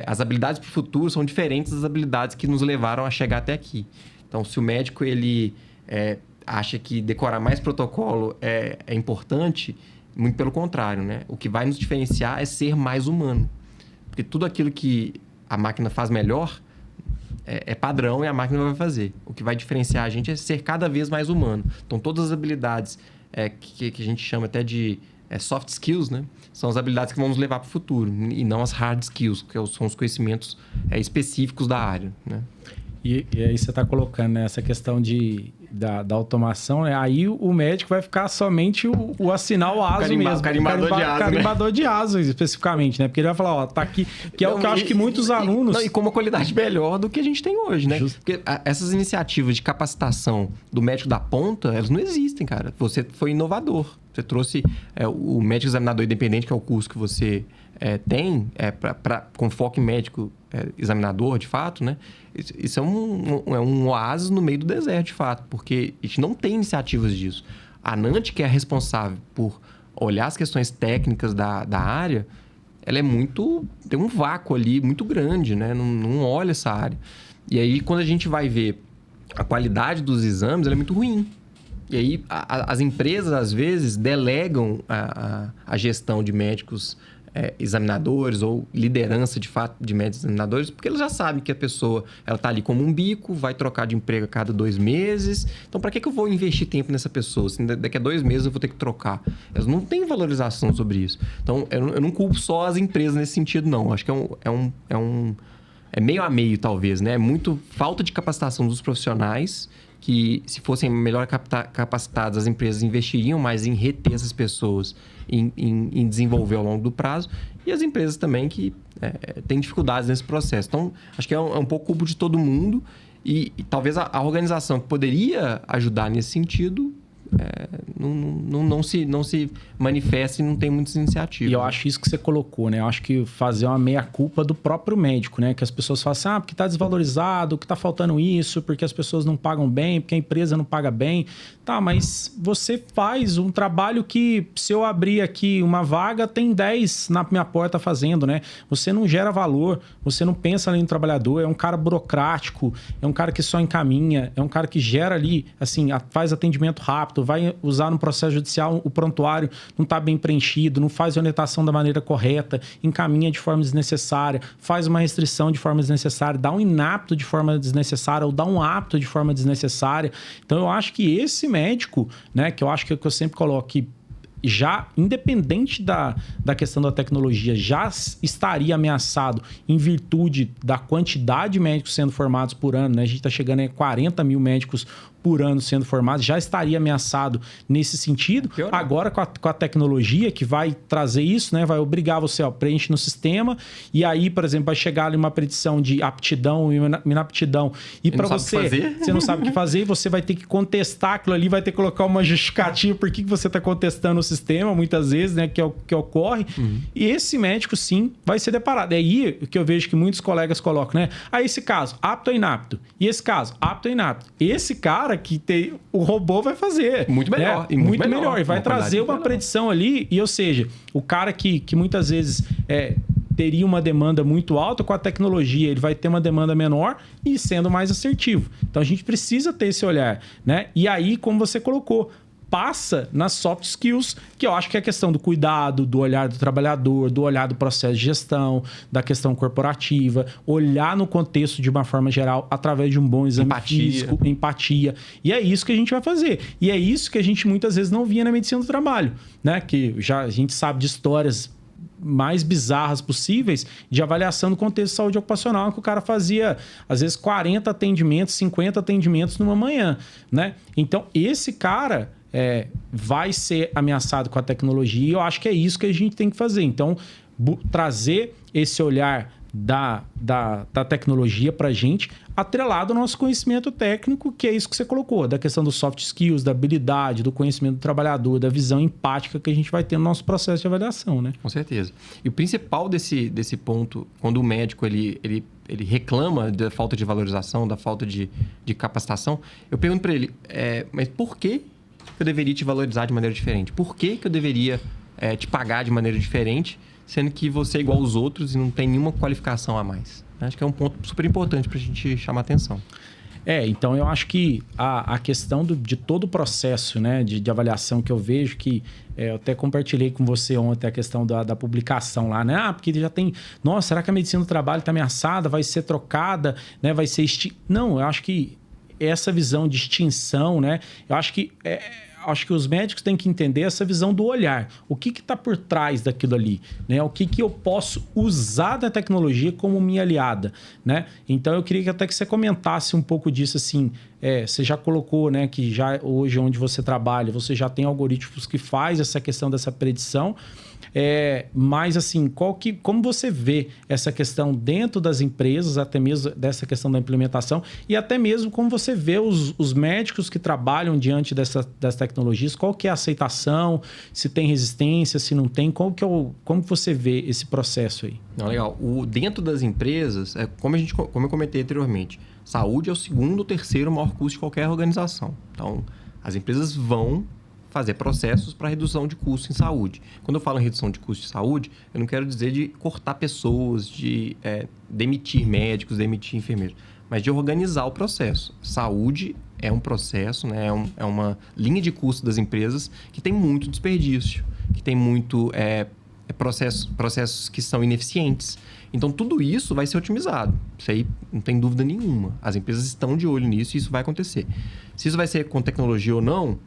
as habilidades para o futuro são diferentes das habilidades que nos levaram a chegar até aqui. Então, se o médico ele acha que decorar mais protocolo é importante, muito pelo contrário, né? O que vai nos diferenciar é ser mais humano. Porque tudo aquilo que a máquina faz melhor é padrão e a máquina vai fazer. O que vai diferenciar a gente é ser cada vez mais humano. Então, todas as habilidades que a gente chama até de soft skills, né? São as habilidades que vão nos levar para o futuro e não as hard skills, que são os conhecimentos específicos da área, né? E aí você está colocando, né, essa questão da automação, né? Aí o médico vai ficar somente o assinar o ASO mesmo. Carimbador de ASO, especificamente, né? Porque ele vai falar, tá aqui. Que é o que eu acho que muitos alunos... E com uma qualidade melhor do que a gente tem hoje, né? Porque essas iniciativas de capacitação do médico da ponta, elas não existem, cara. Você foi inovador. Você trouxe o médico examinador independente, que é o curso que você tem, com foco em médico examinador, de fato, né? Isso é um oásis no meio do deserto, de fato, porque a gente não tem iniciativas disso. A ANANT, que é a responsável por olhar as questões técnicas da área, ela é tem um vácuo ali muito grande, né? Não olha essa área. E aí, quando a gente vai ver a qualidade dos exames, ela é muito ruim. E aí, as empresas, às vezes, delegam a gestão de médicos examinadores ou liderança, de fato, de médicos examinadores, porque elas já sabem que a pessoa está ali como um bico, vai trocar de emprego a cada 2 meses. Então, para que eu vou investir tempo nessa pessoa? Se daqui a 2 meses eu vou ter que trocar. Elas não têm valorização sobre isso. Então, eu não culpo só as empresas nesse sentido, não. Acho que é meio a meio, talvez, né? É muito falta de capacitação dos profissionais, que se fossem melhor capacitados, as empresas investiriam mais em reter essas pessoas, em desenvolver ao longo do prazo. E as empresas também que têm dificuldades nesse processo. Então, acho que é um pouco culpa de todo mundo. E talvez a organização que poderia ajudar nesse sentido não se manifesta e não tem muitas iniciativas. E eu acho isso que você colocou, né? Eu acho que fazer uma meia-culpa do próprio médico, né? Que as pessoas falam assim, porque está desvalorizado, que está faltando isso, porque as pessoas não pagam bem, porque a empresa não paga bem. Tá, mas você faz um trabalho que, se eu abrir aqui uma vaga, tem 10 na minha porta fazendo, né? Você não gera valor, você não pensa ali no trabalhador, é um cara burocrático, é um cara que só encaminha, é um cara que gera ali, assim, faz atendimento rápido, vai usar no processo judicial, o prontuário não está bem preenchido, não faz a orientação da maneira correta, encaminha de forma desnecessária, faz uma restrição de forma desnecessária, dá um inapto de forma desnecessária ou dá um apto de forma desnecessária. Então, eu acho que esse médico, né, que eu acho que eu sempre coloco que já, independente da questão da tecnologia, já estaria ameaçado em virtude da quantidade de médicos sendo formados por ano, né? A gente está chegando a 40 mil médicos por ano sendo formados, já estaria ameaçado nesse sentido. Agora, com a tecnologia que vai trazer isso, né? Vai obrigar você, preenche no sistema, e aí, por exemplo, vai chegar ali uma predição de aptidão e inaptidão, e para você não sabe o que fazer, e você vai ter que contestar aquilo ali, vai ter que colocar uma justificativa por que você está contestando o sistema, muitas vezes, né? Que ocorre. E esse médico, sim, vai ser deparado. É aí que eu vejo que muitos colegas colocam, né? Esse caso, apto ou inapto. E esse caso, apto ou inapto. Esse cara que o robô vai fazer. Muito melhor. Né? Muito melhor. E vai trazer uma predição ali. E, ou seja, o cara que muitas vezes teria uma demanda muito alta, com a tecnologia ele vai ter uma demanda menor e sendo mais assertivo. Então, a gente precisa ter esse olhar, né? E aí, como você colocou, passa nas soft skills, que eu acho que é a questão do cuidado, do olhar do trabalhador, do olhar do processo de gestão, da questão corporativa, olhar no contexto de uma forma geral através de um bom exame físico, empatia. E é isso que a gente vai fazer. E é isso que a gente muitas vezes não via na medicina do trabalho, né? Que já a gente sabe de histórias mais bizarras possíveis de avaliação do contexto de saúde ocupacional, que o cara fazia, às vezes, 40 atendimentos, 50 atendimentos numa manhã, né? Então, esse cara vai ser ameaçado com a tecnologia, e eu acho que é isso que a gente tem que fazer. Então, trazer esse olhar da tecnologia para a gente, atrelado ao nosso conhecimento técnico, que é isso que você colocou, da questão dos soft skills, da habilidade, do conhecimento do trabalhador, da visão empática que a gente vai ter no nosso processo de avaliação, né? Com certeza. E o principal desse ponto, quando o médico ele reclama da falta de valorização, da falta de capacitação, eu pergunto para ele, mas por que eu deveria te valorizar de maneira diferente? Por que eu deveria te pagar de maneira diferente, sendo que você é igual aos outros e não tem nenhuma qualificação a mais? Acho que é um ponto super importante para a gente chamar a atenção. Então eu acho que a questão de todo o processo, né, de avaliação que eu vejo, que eu até compartilhei com você ontem a questão da publicação lá, né? Porque já tem... Nossa, será que a medicina do trabalho está ameaçada? Vai ser trocada? Né? Vai ser... Não, eu acho que essa visão de extinção, né? Eu acho que os médicos têm que entender essa visão do olhar. O que está por trás daquilo ali? Né? O que eu posso usar da tecnologia como minha aliada? Né? Então, eu queria até que você comentasse um pouco disso, assim. Você já colocou, né, que já hoje onde você trabalha, você já tem algoritmos que faz essa questão dessa predição. Mas, assim, como você vê essa questão dentro das empresas, até mesmo dessa questão da implementação, e até mesmo como você vê os médicos que trabalham diante das tecnologias, qual que é a aceitação, se tem resistência, se não tem, como você vê esse processo aí? Não, legal. Dentro das empresas, como eu comentei anteriormente, saúde é o segundo ou terceiro maior custo de qualquer organização. Então, as empresas vão fazer processos para redução de custos em saúde. Quando eu falo em redução de custos de saúde, eu não quero dizer de cortar pessoas, de demitir médicos, demitir enfermeiros, mas de organizar o processo. Saúde é um processo, né? É uma linha de custo das empresas que tem muito desperdício, que tem muito processos que são ineficientes. Então, tudo isso vai ser otimizado. Isso aí não tem dúvida nenhuma. As empresas estão de olho nisso e isso vai acontecer. Se isso vai ser com tecnologia ou não,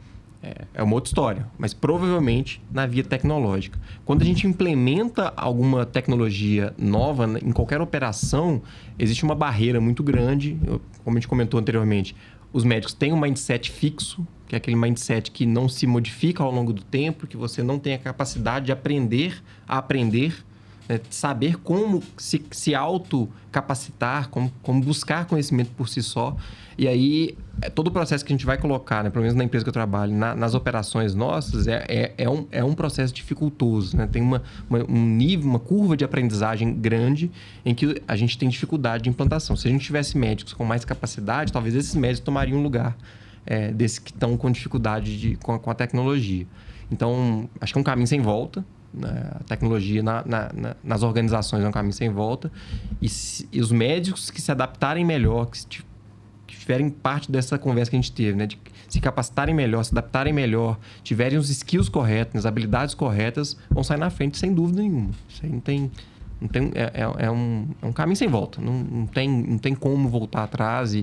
é uma outra história. Mas provavelmente na via tecnológica. Quando a gente implementa alguma tecnologia nova em qualquer operação, existe uma barreira muito grande. Como a gente comentou anteriormente, os médicos têm um mindset fixo, que é aquele mindset que não se modifica ao longo do tempo, que você não tem a capacidade de aprender a aprender, saber como se auto-capacitar, como buscar conhecimento por si só. E aí, todo o processo que a gente vai colocar, né, pelo menos na empresa que eu trabalho, nas operações nossas, é um processo dificultoso. Né? Tem um nível, uma curva de aprendizagem grande em que a gente tem dificuldade de implantação. Se a gente tivesse médicos com mais capacidade, talvez esses médicos tomariam um lugar desses que estão com dificuldade com a tecnologia. Então, acho que é um caminho sem volta. A tecnologia nas organizações é um caminho sem volta. E os médicos que se adaptarem melhor, que tiverem parte dessa conversa que a gente teve, né? De se capacitarem melhor, se adaptarem melhor, tiverem os skills corretos, as habilidades corretas, vão sair na frente sem dúvida nenhuma. Isso aí não tem é um caminho sem volta. Não tem como voltar atrás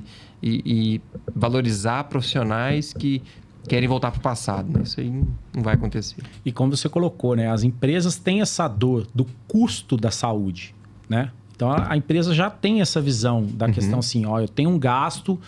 e valorizar profissionais que querem voltar para o passado, né? Isso aí não vai acontecer. E como você colocou, né? As empresas têm essa dor do custo da saúde, né? Então, a empresa já tem essa visão da questão assim, ó, eu tenho um gasto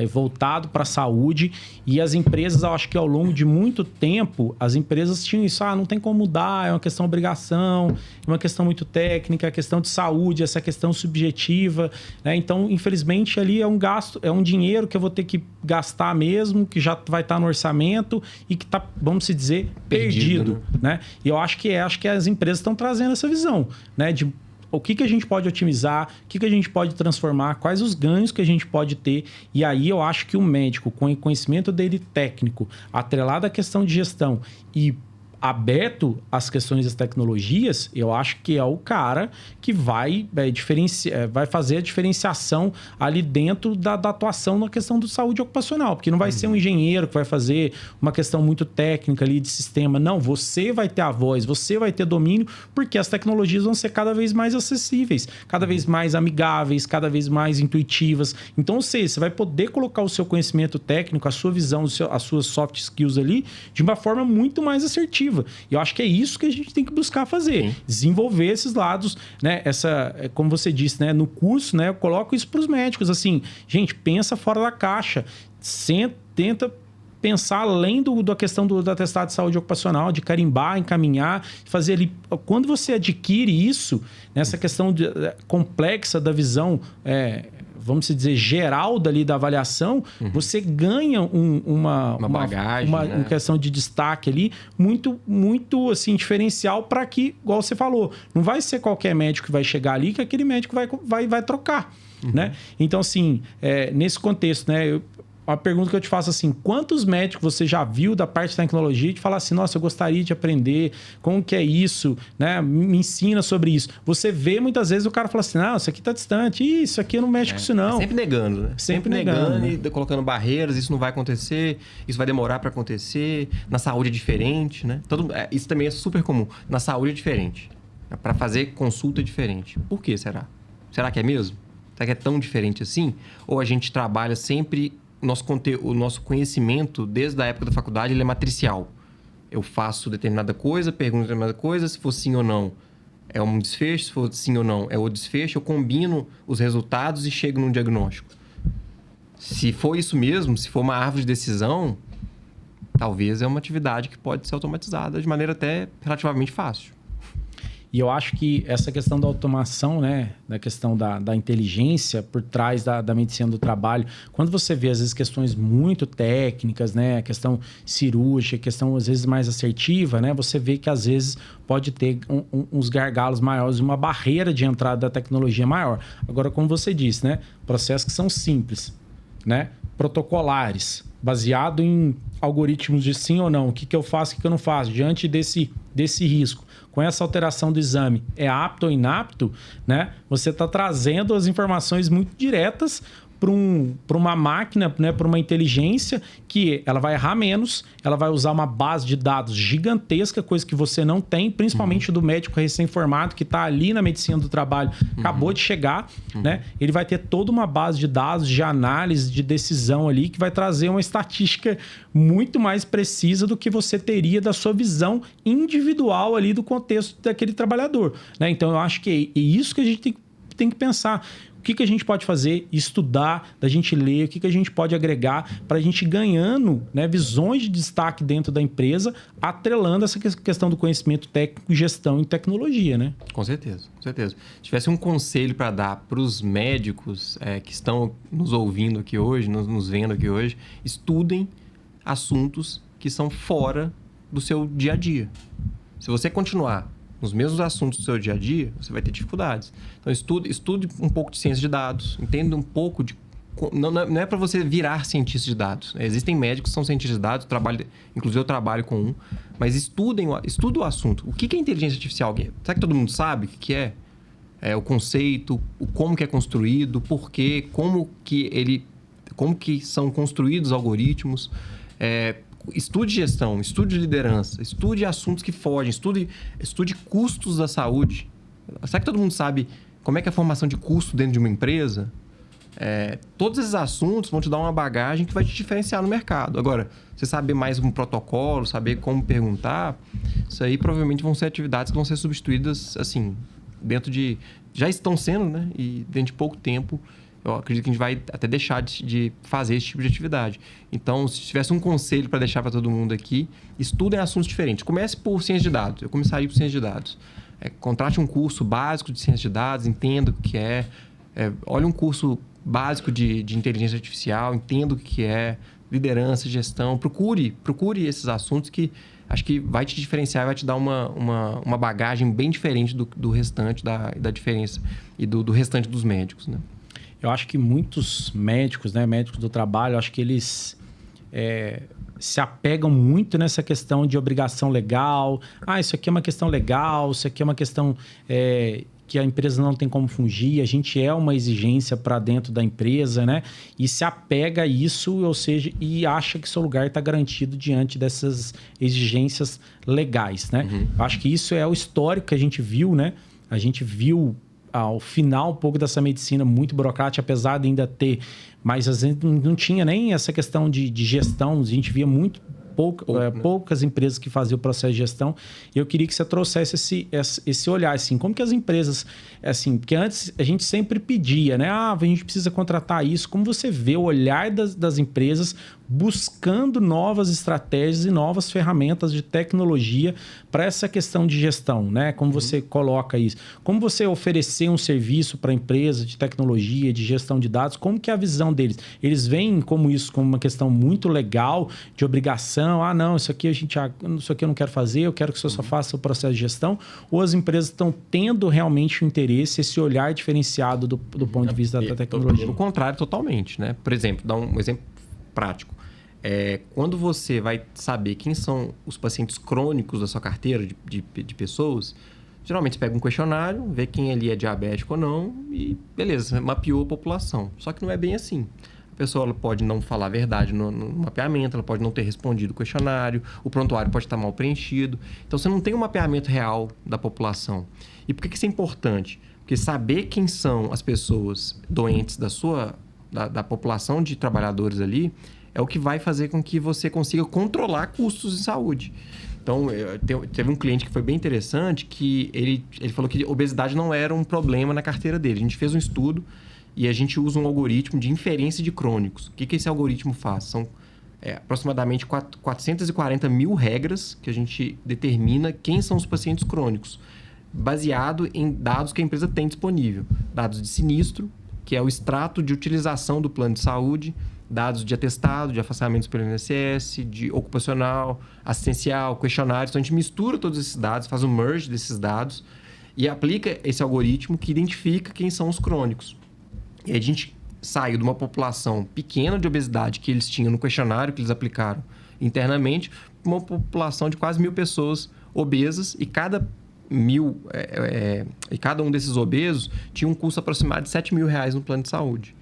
voltado para a saúde e as empresas, eu acho que ao longo de muito tempo, as empresas tinham isso, não tem como mudar, é uma questão de obrigação, é uma questão muito técnica, a questão de saúde, essa questão subjetiva, né? Então, infelizmente, ali é um gasto, é um dinheiro que eu vou ter que gastar mesmo, que já vai estar no orçamento e que está, vamos se dizer, perdido, né? E eu acho que as empresas estão trazendo essa visão, né? De o que a gente pode otimizar, o que a gente pode transformar, quais os ganhos que a gente pode ter. E aí eu acho que o médico, com o conhecimento dele técnico, atrelado à questão de gestão e aberto às questões das tecnologias, eu acho que é o cara que vai fazer a diferenciação ali dentro da atuação na questão da saúde ocupacional, porque não vai ser um engenheiro que vai fazer uma questão muito técnica ali de sistema, não, você vai ter a voz, você vai ter domínio, porque as tecnologias vão ser cada vez mais acessíveis, cada vez mais amigáveis, cada vez mais intuitivas. Então, você vai poder colocar o seu conhecimento técnico, a sua visão, as suas soft skills ali, de uma forma muito mais assertiva. E eu acho que é isso que a gente tem que buscar fazer. Sim. Desenvolver esses lados, né? Como você disse, né? No curso, né? Eu coloco isso para os médicos. Assim, gente, pensa fora da caixa. Tenta pensar além da questão do atestado de saúde ocupacional, de carimbar, encaminhar, fazer ali... Quando você adquire isso, nessa questão complexa da visão... vamos dizer, geral dali da avaliação, você ganha uma bagagem, uma questão de destaque ali, muito, muito assim, diferencial para que, igual você falou, não vai ser qualquer médico que vai chegar ali que aquele médico vai trocar, né? Então, assim, nesse contexto, né? Uma pergunta que eu te faço assim, quantos médicos você já viu da parte de tecnologia e te falar assim, nossa, eu gostaria de aprender, como que é isso, né? Me ensina sobre isso. Você vê muitas vezes o cara fala assim, não, isso aqui tá distante, isso aqui eu não mexo com isso não. Sempre negando, né? Sempre negando e colocando barreiras, isso não vai acontecer, isso vai demorar para acontecer, na saúde é diferente, né? Isso também é super comum, na saúde é diferente, para fazer consulta é diferente. Por que será? Será que é mesmo? Será que é tão diferente assim? Ou a gente trabalha sempre... O nosso conhecimento, desde a época da faculdade, ele é matricial. Eu faço determinada coisa, pergunto determinada coisa, se for sim ou não, é um desfecho, se for sim ou não, é o desfecho, eu combino os resultados e chego num diagnóstico. Se for isso mesmo, se for uma árvore de decisão, talvez é uma atividade que pode ser automatizada de maneira até relativamente fácil. E eu acho que essa questão da automação, né, da questão da inteligência por trás da medicina do trabalho, quando você vê, às vezes, questões muito técnicas, né, a questão cirúrgica, a questão, às vezes, mais assertiva, né, você vê que, às vezes, pode ter uns gargalos maiores, uma barreira de entrada da tecnologia maior. Agora, como você disse, né, processos que são simples, né, protocolares, baseado em algoritmos de sim ou não, o que eu faço, o que eu não faço, diante desse risco, com essa alteração do exame, é apto ou inapto, né? Você está trazendo as informações muito diretas para uma máquina, né, para uma inteligência que ela vai errar menos, ela vai usar uma base de dados gigantesca, coisa que você não tem, principalmente do médico recém-formado que está ali na medicina do trabalho, acabou de chegar, né? Ele vai ter toda uma base de dados, de análise, de decisão ali, que vai trazer uma estatística muito mais precisa do que você teria da sua visão individual ali do contexto daquele trabalhador, né? Então, eu acho que é isso que a gente tem que pensar. O que a gente pode fazer, estudar, da gente ler, o que a gente pode agregar para a gente ir ganhando, né, visões de destaque dentro da empresa, atrelando essa questão do conhecimento técnico, gestão e tecnologia, né? Com certeza, com certeza. Se tivesse um conselho para dar para os médicos que estão nos ouvindo aqui hoje, nos vendo aqui hoje, estudem assuntos que são fora do seu dia a dia. Se você continuar nos mesmos assuntos do seu dia a dia, você vai ter dificuldades. Então, estude um pouco de ciência de dados, entenda um pouco de... Não é para você virar cientista de dados. Existem médicos que são cientistas de dados, inclusive eu trabalho com um, mas estude o assunto. O que é inteligência artificial? Será que todo mundo sabe o que é? O conceito, como que é construído, por quê, como que são construídos os algoritmos. Estude gestão, estude liderança, estude assuntos que fogem, estude custos da saúde. Será que todo mundo sabe como é que é a formação de custo dentro de uma empresa? Todos esses assuntos vão te dar uma bagagem que vai te diferenciar no mercado. Agora, você saber mais um protocolo, saber como perguntar, isso aí provavelmente vão ser atividades que vão ser substituídas, assim, já estão sendo, né? E dentro de pouco tempo, eu acredito que a gente vai até deixar de fazer esse tipo de atividade. Então, se tivesse um conselho para deixar para todo mundo aqui, estudem assuntos diferentes. Comece por ciência de dados. Eu começaria por ciência de dados. Contrate um curso básico de ciência de dados, entenda o que é. Olhe um curso básico de inteligência artificial, entenda o que é. Liderança, gestão. Procure esses assuntos que acho que vai te diferenciar, vai te dar uma bagagem bem diferente do restante, da diferença e do restante dos médicos, né? Eu acho que muitos médicos, né, médicos do trabalho, acho que eles se apegam muito nessa questão de obrigação legal. Isso aqui é uma questão legal, isso aqui é uma questão que a empresa não tem como fugir, a gente é uma exigência para dentro da empresa, né? E se apega a isso, ou seja, e acha que seu lugar está garantido diante dessas exigências legais, né? Eu acho que isso é o histórico que a gente viu, né? A gente viu ao final um pouco dessa medicina muito burocrática, apesar de ainda ter, mas às vezes não tinha nem essa questão de gestão, a gente via muito poucas empresas que faziam o processo de gestão. E eu queria que você trouxesse esse olhar, assim, como que as empresas, assim, porque antes a gente sempre pedia, né? A gente precisa contratar isso. Como você vê o olhar das empresas buscando novas estratégias e novas ferramentas de tecnologia para essa questão de gestão, né? Como você coloca isso? Como você oferecer um serviço para a empresa de tecnologia, de gestão de dados? Como que é a visão deles? Eles veem como isso como uma questão muito legal, de obrigação. Não, isso aqui eu não quero fazer, eu quero que você só faça o processo de gestão. Ou as empresas estão tendo realmente o interesse, esse olhar diferenciado do ponto de vista da tecnologia? Pelo contrário, totalmente, né? Por exemplo, dar um exemplo prático. Quando você vai saber quem são os pacientes crônicos da sua carteira de pessoas, geralmente você pega um questionário, vê quem ali é diabético ou não e beleza, você mapeou a população. Só que não é bem assim. A pessoa ela pode não falar a verdade no mapeamento, ela pode não ter respondido o questionário, o prontuário pode estar mal preenchido. Então, você não tem um mapeamento real da população. E por que isso é importante? Porque saber quem são as pessoas doentes da população de trabalhadores ali é o que vai fazer com que você consiga controlar custos de saúde. Então, teve um cliente que foi bem interessante, que ele falou que obesidade não era um problema na carteira dele. A gente fez um estudo e a gente usa um algoritmo de inferência de crônicos. O que esse algoritmo faz? São aproximadamente 440 mil regras que a gente determina quem são os pacientes crônicos, baseado em dados que a empresa tem disponível. Dados de sinistro, que é o extrato de utilização do plano de saúde, dados de atestado, de afastamentos pelo INSS, de ocupacional, assistencial, questionários. Então, a gente mistura todos esses dados, faz um merge desses dados e aplica esse algoritmo que identifica quem são os crônicos. E a gente saiu de uma população pequena de obesidade que eles tinham no questionário que eles aplicaram internamente, para uma população de quase 1.000 pessoas obesas e cada um desses obesos tinha um custo aproximado de R$7.000 no plano de saúde.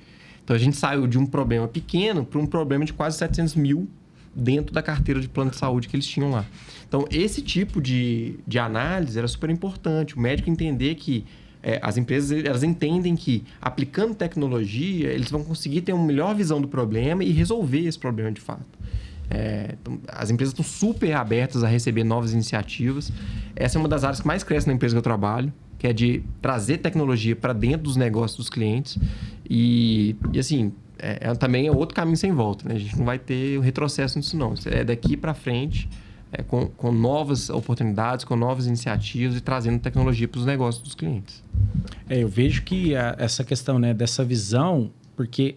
Então, a gente saiu de um problema pequeno para um problema de quase 700 mil dentro da carteira de plano de saúde que eles tinham lá. Então, esse tipo de análise era super importante. O médico entender que as empresas elas entendem que, aplicando tecnologia, eles vão conseguir ter uma melhor visão do problema e resolver esse problema de fato. Então, as empresas estão super abertas a receber novas iniciativas. Essa é uma das áreas que mais cresce na empresa que eu trabalho, que é de trazer tecnologia para dentro dos negócios dos clientes. E assim, também é outro caminho sem volta, né? A gente não vai ter retrocesso nisso, não. É daqui para frente, com novas oportunidades, com novas iniciativas e trazendo tecnologia para os negócios dos clientes. Eu vejo que essa questão, né, dessa visão, porque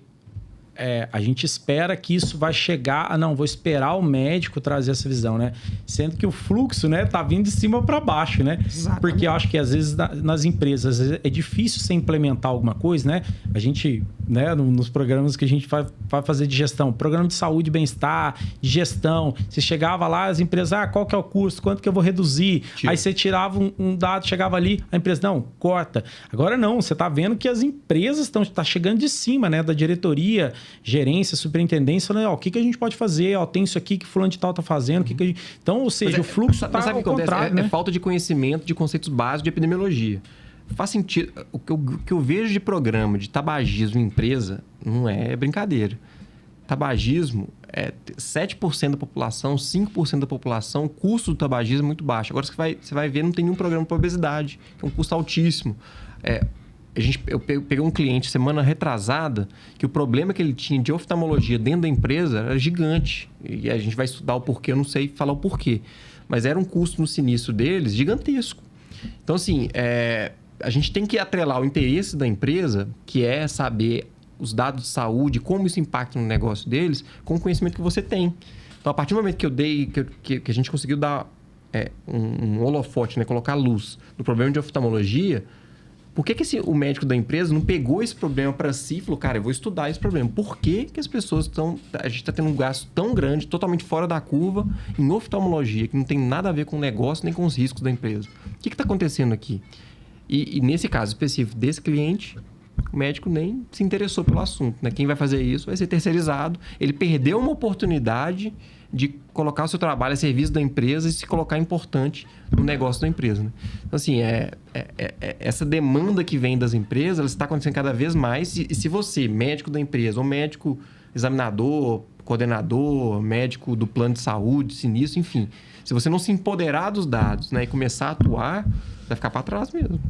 a gente espera que isso vai chegar... Não, vou esperar o médico trazer essa visão, né? Sendo que o fluxo, né, tá vindo de cima para baixo, né? Exatamente. Porque eu acho que, às vezes, nas empresas, às vezes, é difícil você implementar alguma coisa, né? A gente, né, nos programas que a gente vai fazer de gestão, programa de saúde e bem-estar, de gestão, você chegava lá, as empresas, qual que é o custo? Quanto que eu vou reduzir? Aí você tirava um dado, chegava ali, a empresa, não, corta. Agora não, você tá vendo que as empresas tá chegando de cima, né, da diretoria, gerência, superintendência, falando, o que a gente pode fazer? Tem isso aqui que fulano de tal tá fazendo. Que a gente... Então, ou seja, o fluxo está ao contrário, né? É falta de conhecimento de conceitos básicos de epidemiologia. Faz sentido. O que eu vejo de programa de tabagismo em empresa não é brincadeira. Tabagismo é 7% da população, 5% da população, o custo do tabagismo é muito baixo. Agora você vai ver, não tem nenhum programa para obesidade, que é um custo altíssimo. Eu peguei um cliente semana retrasada que o problema que ele tinha de oftalmologia dentro da empresa era gigante. E a gente vai estudar o porquê, eu não sei falar o porquê. Mas era um custo no sinistro deles gigantesco. Então, assim, a gente tem que atrelar o interesse da empresa, que é saber os dados de saúde, como isso impacta no negócio deles, com o conhecimento que você tem. Então, a partir do momento que a gente conseguiu dar um holofote, né, colocar luz no problema de oftalmologia... Por que o médico da empresa não pegou esse problema para si e falou, cara, eu vou estudar esse problema. Por que as pessoas estão... A gente está tendo um gasto tão grande, totalmente fora da curva, em oftalmologia, que não tem nada a ver com o negócio nem com os riscos da empresa. O que está acontecendo aqui? E nesse caso específico desse cliente, o médico nem se interessou pelo assunto, né? Quem vai fazer isso vai ser terceirizado. Ele perdeu uma oportunidade de colocar o seu trabalho a serviço da empresa e se colocar importante no negócio da empresa, né? Então, assim, essa demanda que vem das empresas, ela está acontecendo cada vez mais. E se você, médico da empresa, ou médico examinador, coordenador, médico do plano de saúde, sinistro, enfim, se você não se empoderar dos dados, né, e começar a atuar, vai ficar para trás mesmo.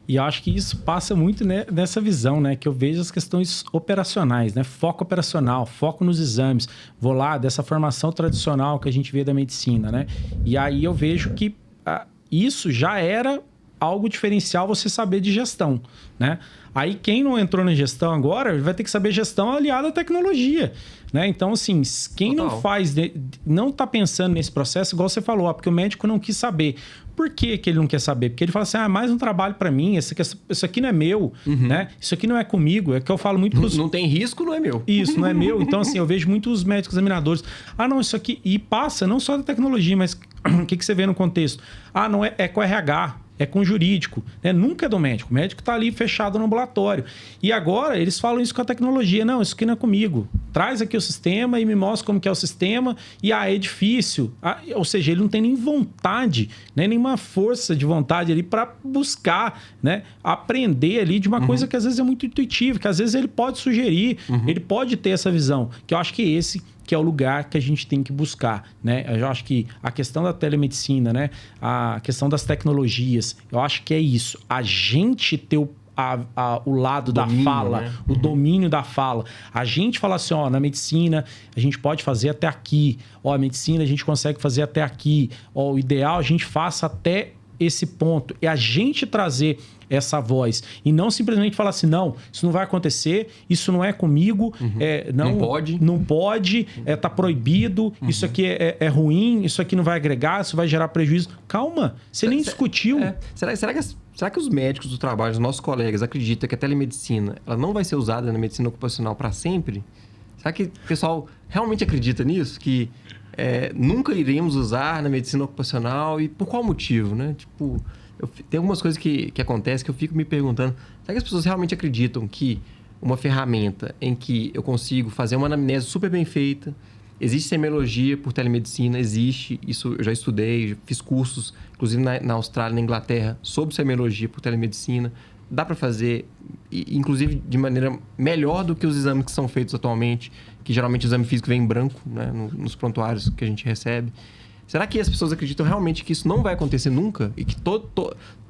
E eu acho que isso passa muito, né, nessa visão, né? Que eu vejo as questões operacionais, né? Foco operacional, foco nos exames. Vou lá, dessa formação tradicional que a gente vê da medicina, né? E aí eu vejo que isso já era algo diferencial você saber de gestão, né? Aí quem não entrou na gestão agora vai ter que saber gestão aliada à tecnologia, né? Então, assim, quem não faz, não está pensando nesse processo, igual você falou, porque o médico não quis saber. Por que ele não quer saber? Porque ele fala assim, mais um trabalho para mim, isso aqui não é meu, né? Isso aqui não é comigo, é que eu falo muito pros... Não tem risco, não é meu. Isso, não é meu. Então, assim, eu vejo muitos médicos examinadores, não, isso aqui... E passa não só da tecnologia, mas o que você vê no contexto? Não é com RH, é com jurídico, né? Nunca é do médico. O médico está ali fechado no ambulatório. E agora eles falam isso com a tecnologia. Não, isso aqui não é comigo. Traz aqui o sistema e me mostra como que é o sistema. E é difícil. Ou seja, ele não tem nem vontade, né? Nenhuma força de vontade ali para buscar, né? Aprender ali de uma coisa que às vezes é muito intuitiva, que às vezes ele pode sugerir, ele pode ter essa visão. Que eu acho que esse que é o lugar que a gente tem que buscar, né? Eu acho que a questão da telemedicina, né? A questão das tecnologias, eu acho que é isso. A gente ter o lado domínio, da fala, né? O domínio da fala. A gente fala assim, na medicina a gente pode fazer até aqui. A medicina a gente consegue fazer até aqui. O ideal a gente faça até esse ponto. É a gente trazer essa voz e não simplesmente falar assim, não, isso não vai acontecer, isso não é comigo, não pode, tá proibido, isso aqui é ruim, isso aqui não vai agregar, isso vai gerar prejuízo. Calma, você nem discutiu. Será que será que os médicos do trabalho, os nossos colegas, acreditam que a telemedicina ela não vai ser usada na medicina ocupacional para sempre? Será que o pessoal realmente acredita nisso? Que nunca iremos usar na medicina ocupacional? E por qual motivo, né? Tipo, tem algumas coisas que acontecem que eu fico me perguntando. Será que as pessoas realmente acreditam que uma ferramenta em que eu consigo fazer uma anamnese super bem feita, existe semiologia por telemedicina, existe, isso eu já estudei, fiz cursos, inclusive na Austrália, na Inglaterra, sobre semiologia por telemedicina. Dá para fazer, inclusive de maneira melhor do que os exames que são feitos atualmente, que geralmente o exame físico vem em branco, né, nos prontuários que a gente recebe. Será que as pessoas acreditam realmente que isso não vai acontecer nunca? E que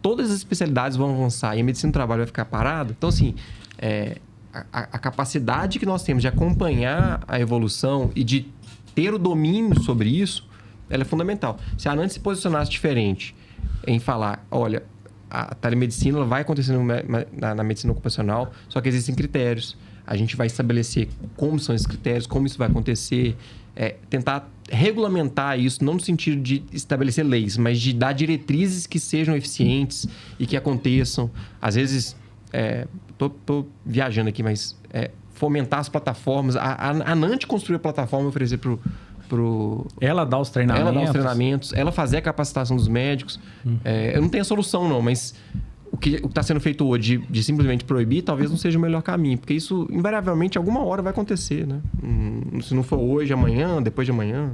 todas as especialidades vão avançar e a medicina do trabalho vai ficar parada? Então, assim, a capacidade que nós temos de acompanhar a evolução e de ter o domínio sobre isso, ela é fundamental. Se a ANAND se posicionasse diferente em falar, olha, a telemedicina ela vai acontecer na medicina ocupacional, só que existem critérios. A gente vai estabelecer como são esses critérios, como isso vai acontecer, tentar regulamentar isso, não no sentido de estabelecer leis, mas de dar diretrizes que sejam eficientes e que aconteçam. Às vezes, tô viajando aqui, mas fomentar as plataformas. A ANAND construiu a plataforma e oferecer ela dá os treinamentos. Ela fazer a capacitação dos médicos. Eu não tenho a solução, não, mas o que está sendo feito hoje de simplesmente proibir, talvez não seja o melhor caminho, porque isso, invariavelmente, alguma hora vai acontecer, né? Se não for hoje, amanhã, depois de amanhã.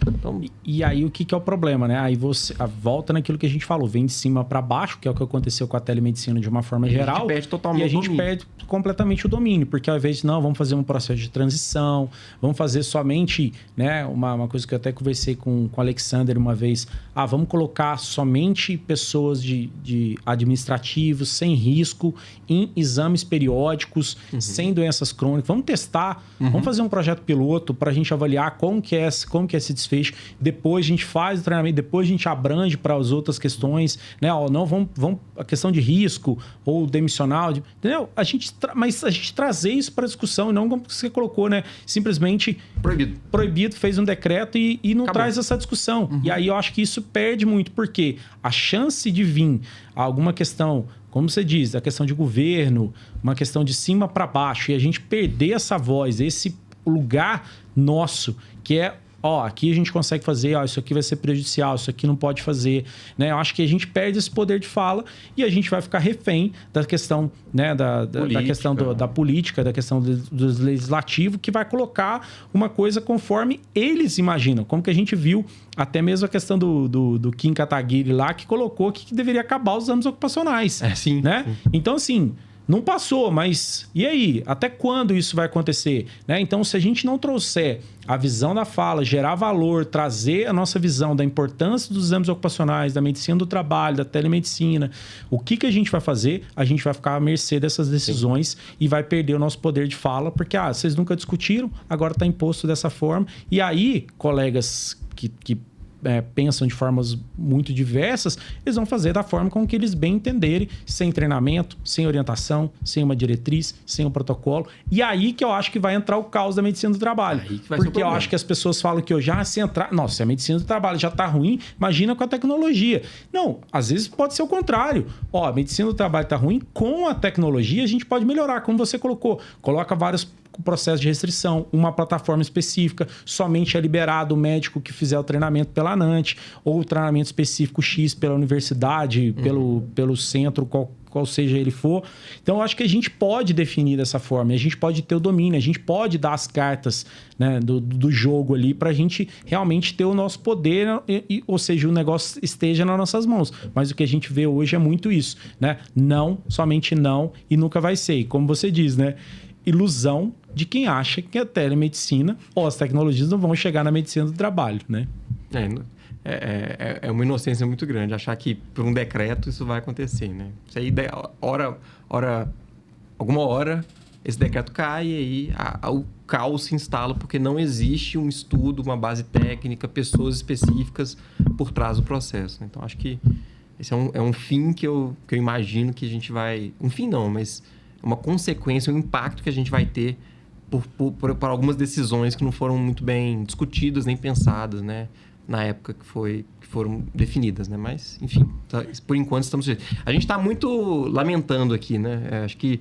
Então... E aí, o que é o problema, né? Aí você volta naquilo que a gente falou, vem de cima para baixo, que é o que aconteceu com a telemedicina de uma forma geral. A gente perde totalmente e a gente perde completamente o domínio, porque ao invés de, não, vamos fazer um processo de transição, vamos fazer somente, né? Uma coisa que eu até conversei com o Alexander uma vez, vamos colocar somente pessoas de administrativos, sem risco, em exames periódicos, sem doenças crônicas. Vamos testar, vamos fazer um projeto piloto para a gente avaliar como que é esse desfecho. Depois a gente faz o treinamento, depois a gente abrange para as outras questões, né? Não, vamos a questão de risco ou demissional, entendeu? Mas a gente trazer isso para discussão e não como você colocou, né? Simplesmente proibido, fez um decreto e não Acabou. Traz essa discussão. E aí eu acho que isso perde muito, porque a chance de vir alguma questão, como você diz, a questão de governo, uma questão de cima para baixo, e a gente perder essa voz, esse lugar nosso, que é aqui a gente consegue fazer, isso aqui vai ser prejudicial, isso aqui não pode fazer, né? Eu acho que a gente perde esse poder de fala e a gente vai ficar refém da questão, né, da questão da política, da questão do legislativo, que vai colocar uma coisa conforme eles imaginam. Como que a gente viu até mesmo a questão do Kim Kataguiri lá, que colocou que deveria acabar os exames ocupacionais. Sim, né? Sim. Então, assim... Não passou, mas e aí? Até quando isso vai acontecer? Né? Então, se a gente não trouxer a visão da fala, gerar valor, trazer a nossa visão da importância dos exames ocupacionais, da medicina do trabalho, da telemedicina, o que a gente vai fazer? A gente vai ficar à mercê dessas decisões e vai perder o nosso poder de fala, porque vocês nunca discutiram, agora está imposto dessa forma. E aí, colegas que pensam de formas muito diversas, eles vão fazer da forma com que eles bem entenderem, sem treinamento, sem orientação, sem uma diretriz, sem um protocolo. E aí que eu acho que vai entrar o caos da medicina do trabalho. Porque eu acho que as pessoas falam que se entrar... Nossa, se a medicina do trabalho já está ruim, imagina com a tecnologia. Não, às vezes pode ser o contrário. A medicina do trabalho está ruim, com a tecnologia a gente pode melhorar, como você colocou. Coloca vários processos de restrição, uma plataforma específica, somente é liberado o médico que fizer o treinamento pela ANAND, ou o treinamento específico X pela universidade, pelo centro, qual seja ele for. Então, eu acho que a gente pode definir dessa forma, a gente pode ter o domínio, a gente pode dar as cartas, né, do jogo ali para a gente realmente ter o nosso poder, ou seja, o negócio esteja nas nossas mãos. Mas o que a gente vê hoje é muito isso, né? Não, somente não, e nunca vai ser. E como você diz, né? Ilusão de quem acha que a telemedicina ou as tecnologias não vão chegar na medicina do trabalho, né? É uma inocência muito grande achar que por um decreto isso vai acontecer, né? Isso aí, alguma hora, esse decreto cai e aí o caos se instala porque não existe um estudo, uma base técnica, pessoas específicas por trás do processo. Então, acho que esse é um fim que eu imagino que a gente vai... Um fim não, mas uma consequência, um impacto que a gente vai ter por algumas decisões que não foram muito bem discutidas nem pensadas, né? na época que foram definidas, né? Mas, enfim, por enquanto estamos... A gente está muito lamentando aqui, né? Acho que,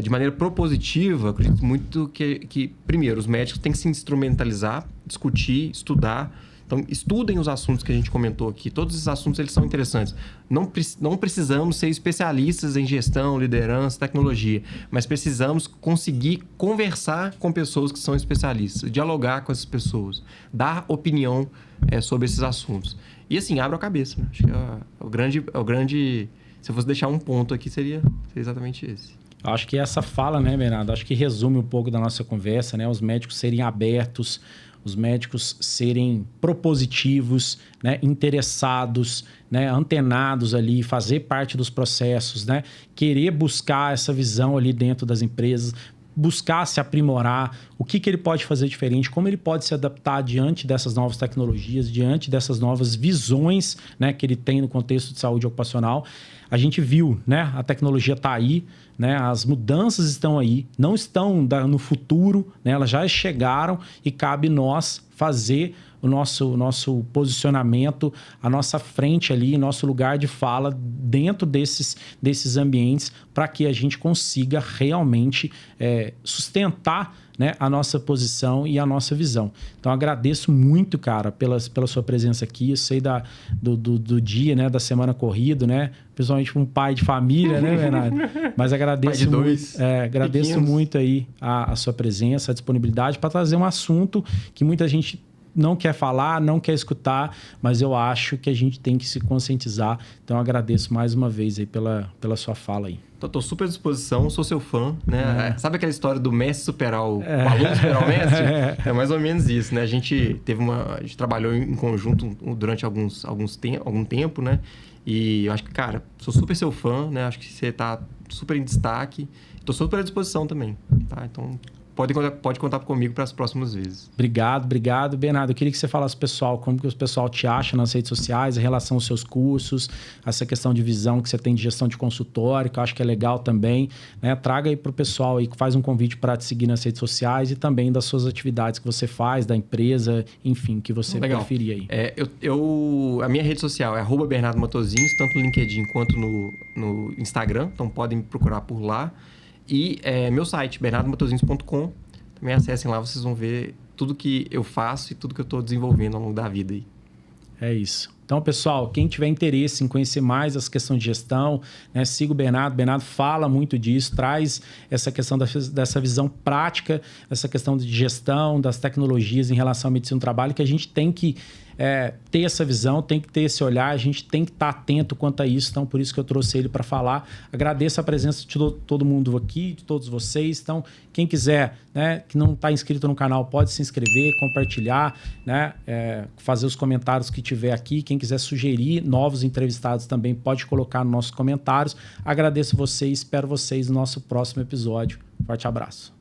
de maneira propositiva, acredito muito que, primeiro, os médicos têm que se instrumentalizar, discutir, estudar. Então, estudem os assuntos que a gente comentou aqui. Todos esses assuntos, eles são interessantes. Não precisamos ser especialistas em gestão, liderança, tecnologia, mas precisamos conseguir conversar com pessoas que são especialistas, dialogar com essas pessoas, dar opinião sobre esses assuntos. E, assim, abra a cabeça, né? Acho que o grande... Se eu fosse deixar um ponto aqui, seria exatamente esse. Acho que essa fala, né, Bernardo? Acho que resume um pouco da nossa conversa, né? Os médicos serem abertos, os médicos serem propositivos, né, interessados, né, antenados ali, fazer parte dos processos, né, querer buscar essa visão ali dentro das empresas, buscar se aprimorar, o que ele pode fazer diferente, como ele pode se adaptar diante dessas novas tecnologias, diante dessas novas visões, né, que ele tem no contexto de saúde ocupacional. A gente viu, né, a tecnologia está aí, né, as mudanças estão aí, não estão no futuro, né, elas já chegaram e cabe nós fazer o nosso posicionamento, a nossa frente ali, nosso lugar de fala dentro desses ambientes para que a gente consiga realmente sustentar, né, a nossa posição e a nossa visão. Então, agradeço muito, cara, pela sua presença aqui. Eu sei do dia, né, da semana corrida, né? Principalmente um pai de família, né, Bernardo? Mas agradeço muito aí a sua presença, a disponibilidade para trazer um assunto que muita gente não quer falar, não quer escutar, mas eu acho que a gente tem que se conscientizar. Então, agradeço mais uma vez aí pela sua fala aí. Estou super à disposição, sou seu fã, né? Sabe aquela história do mestre superar o aluno superar o mestre? É mais ou menos isso, né? A gente trabalhou em conjunto durante algum tempo, né? E eu acho que, cara, sou super seu fã, né? Acho que você está super em destaque. Estou super à disposição também, tá? Então, pode contar comigo para as próximas vezes. Obrigado. Bernardo, eu queria que você falasse pro pessoal como que o pessoal te acha nas redes sociais, em relação aos seus cursos, essa questão de visão que você tem de gestão de consultório, que eu acho que é legal também, né? Traga aí pro pessoal aí, faz um convite para te seguir nas redes sociais e também das suas atividades que você faz, da empresa, enfim, que você preferir aí. A minha rede social é @BernardoMatosinhos, tanto no LinkedIn quanto no Instagram, então podem me procurar por lá. E meu site, bernardomatosinhos.com. Também acessem lá, vocês vão ver tudo que eu faço e tudo que eu estou desenvolvendo ao longo da vida aí. É isso. Então, pessoal, quem tiver interesse em conhecer mais essa questão de gestão, né, siga o Bernardo. Bernardo fala muito disso, traz essa questão dessa visão prática, essa questão de gestão, das tecnologias em relação à medicina do trabalho, que a gente tem que ter essa visão, tem que ter esse olhar, a gente tem que estar atento quanto a isso. Então, por isso que eu trouxe ele para falar. Agradeço a presença de todo mundo aqui, de todos vocês. Então, quem quiser, né, que não está inscrito no canal, pode se inscrever, compartilhar, né, fazer os comentários que tiver aqui. Quem quiser sugerir novos entrevistados também pode colocar nos nossos comentários. Agradeço vocês, espero vocês no nosso próximo episódio. Forte abraço.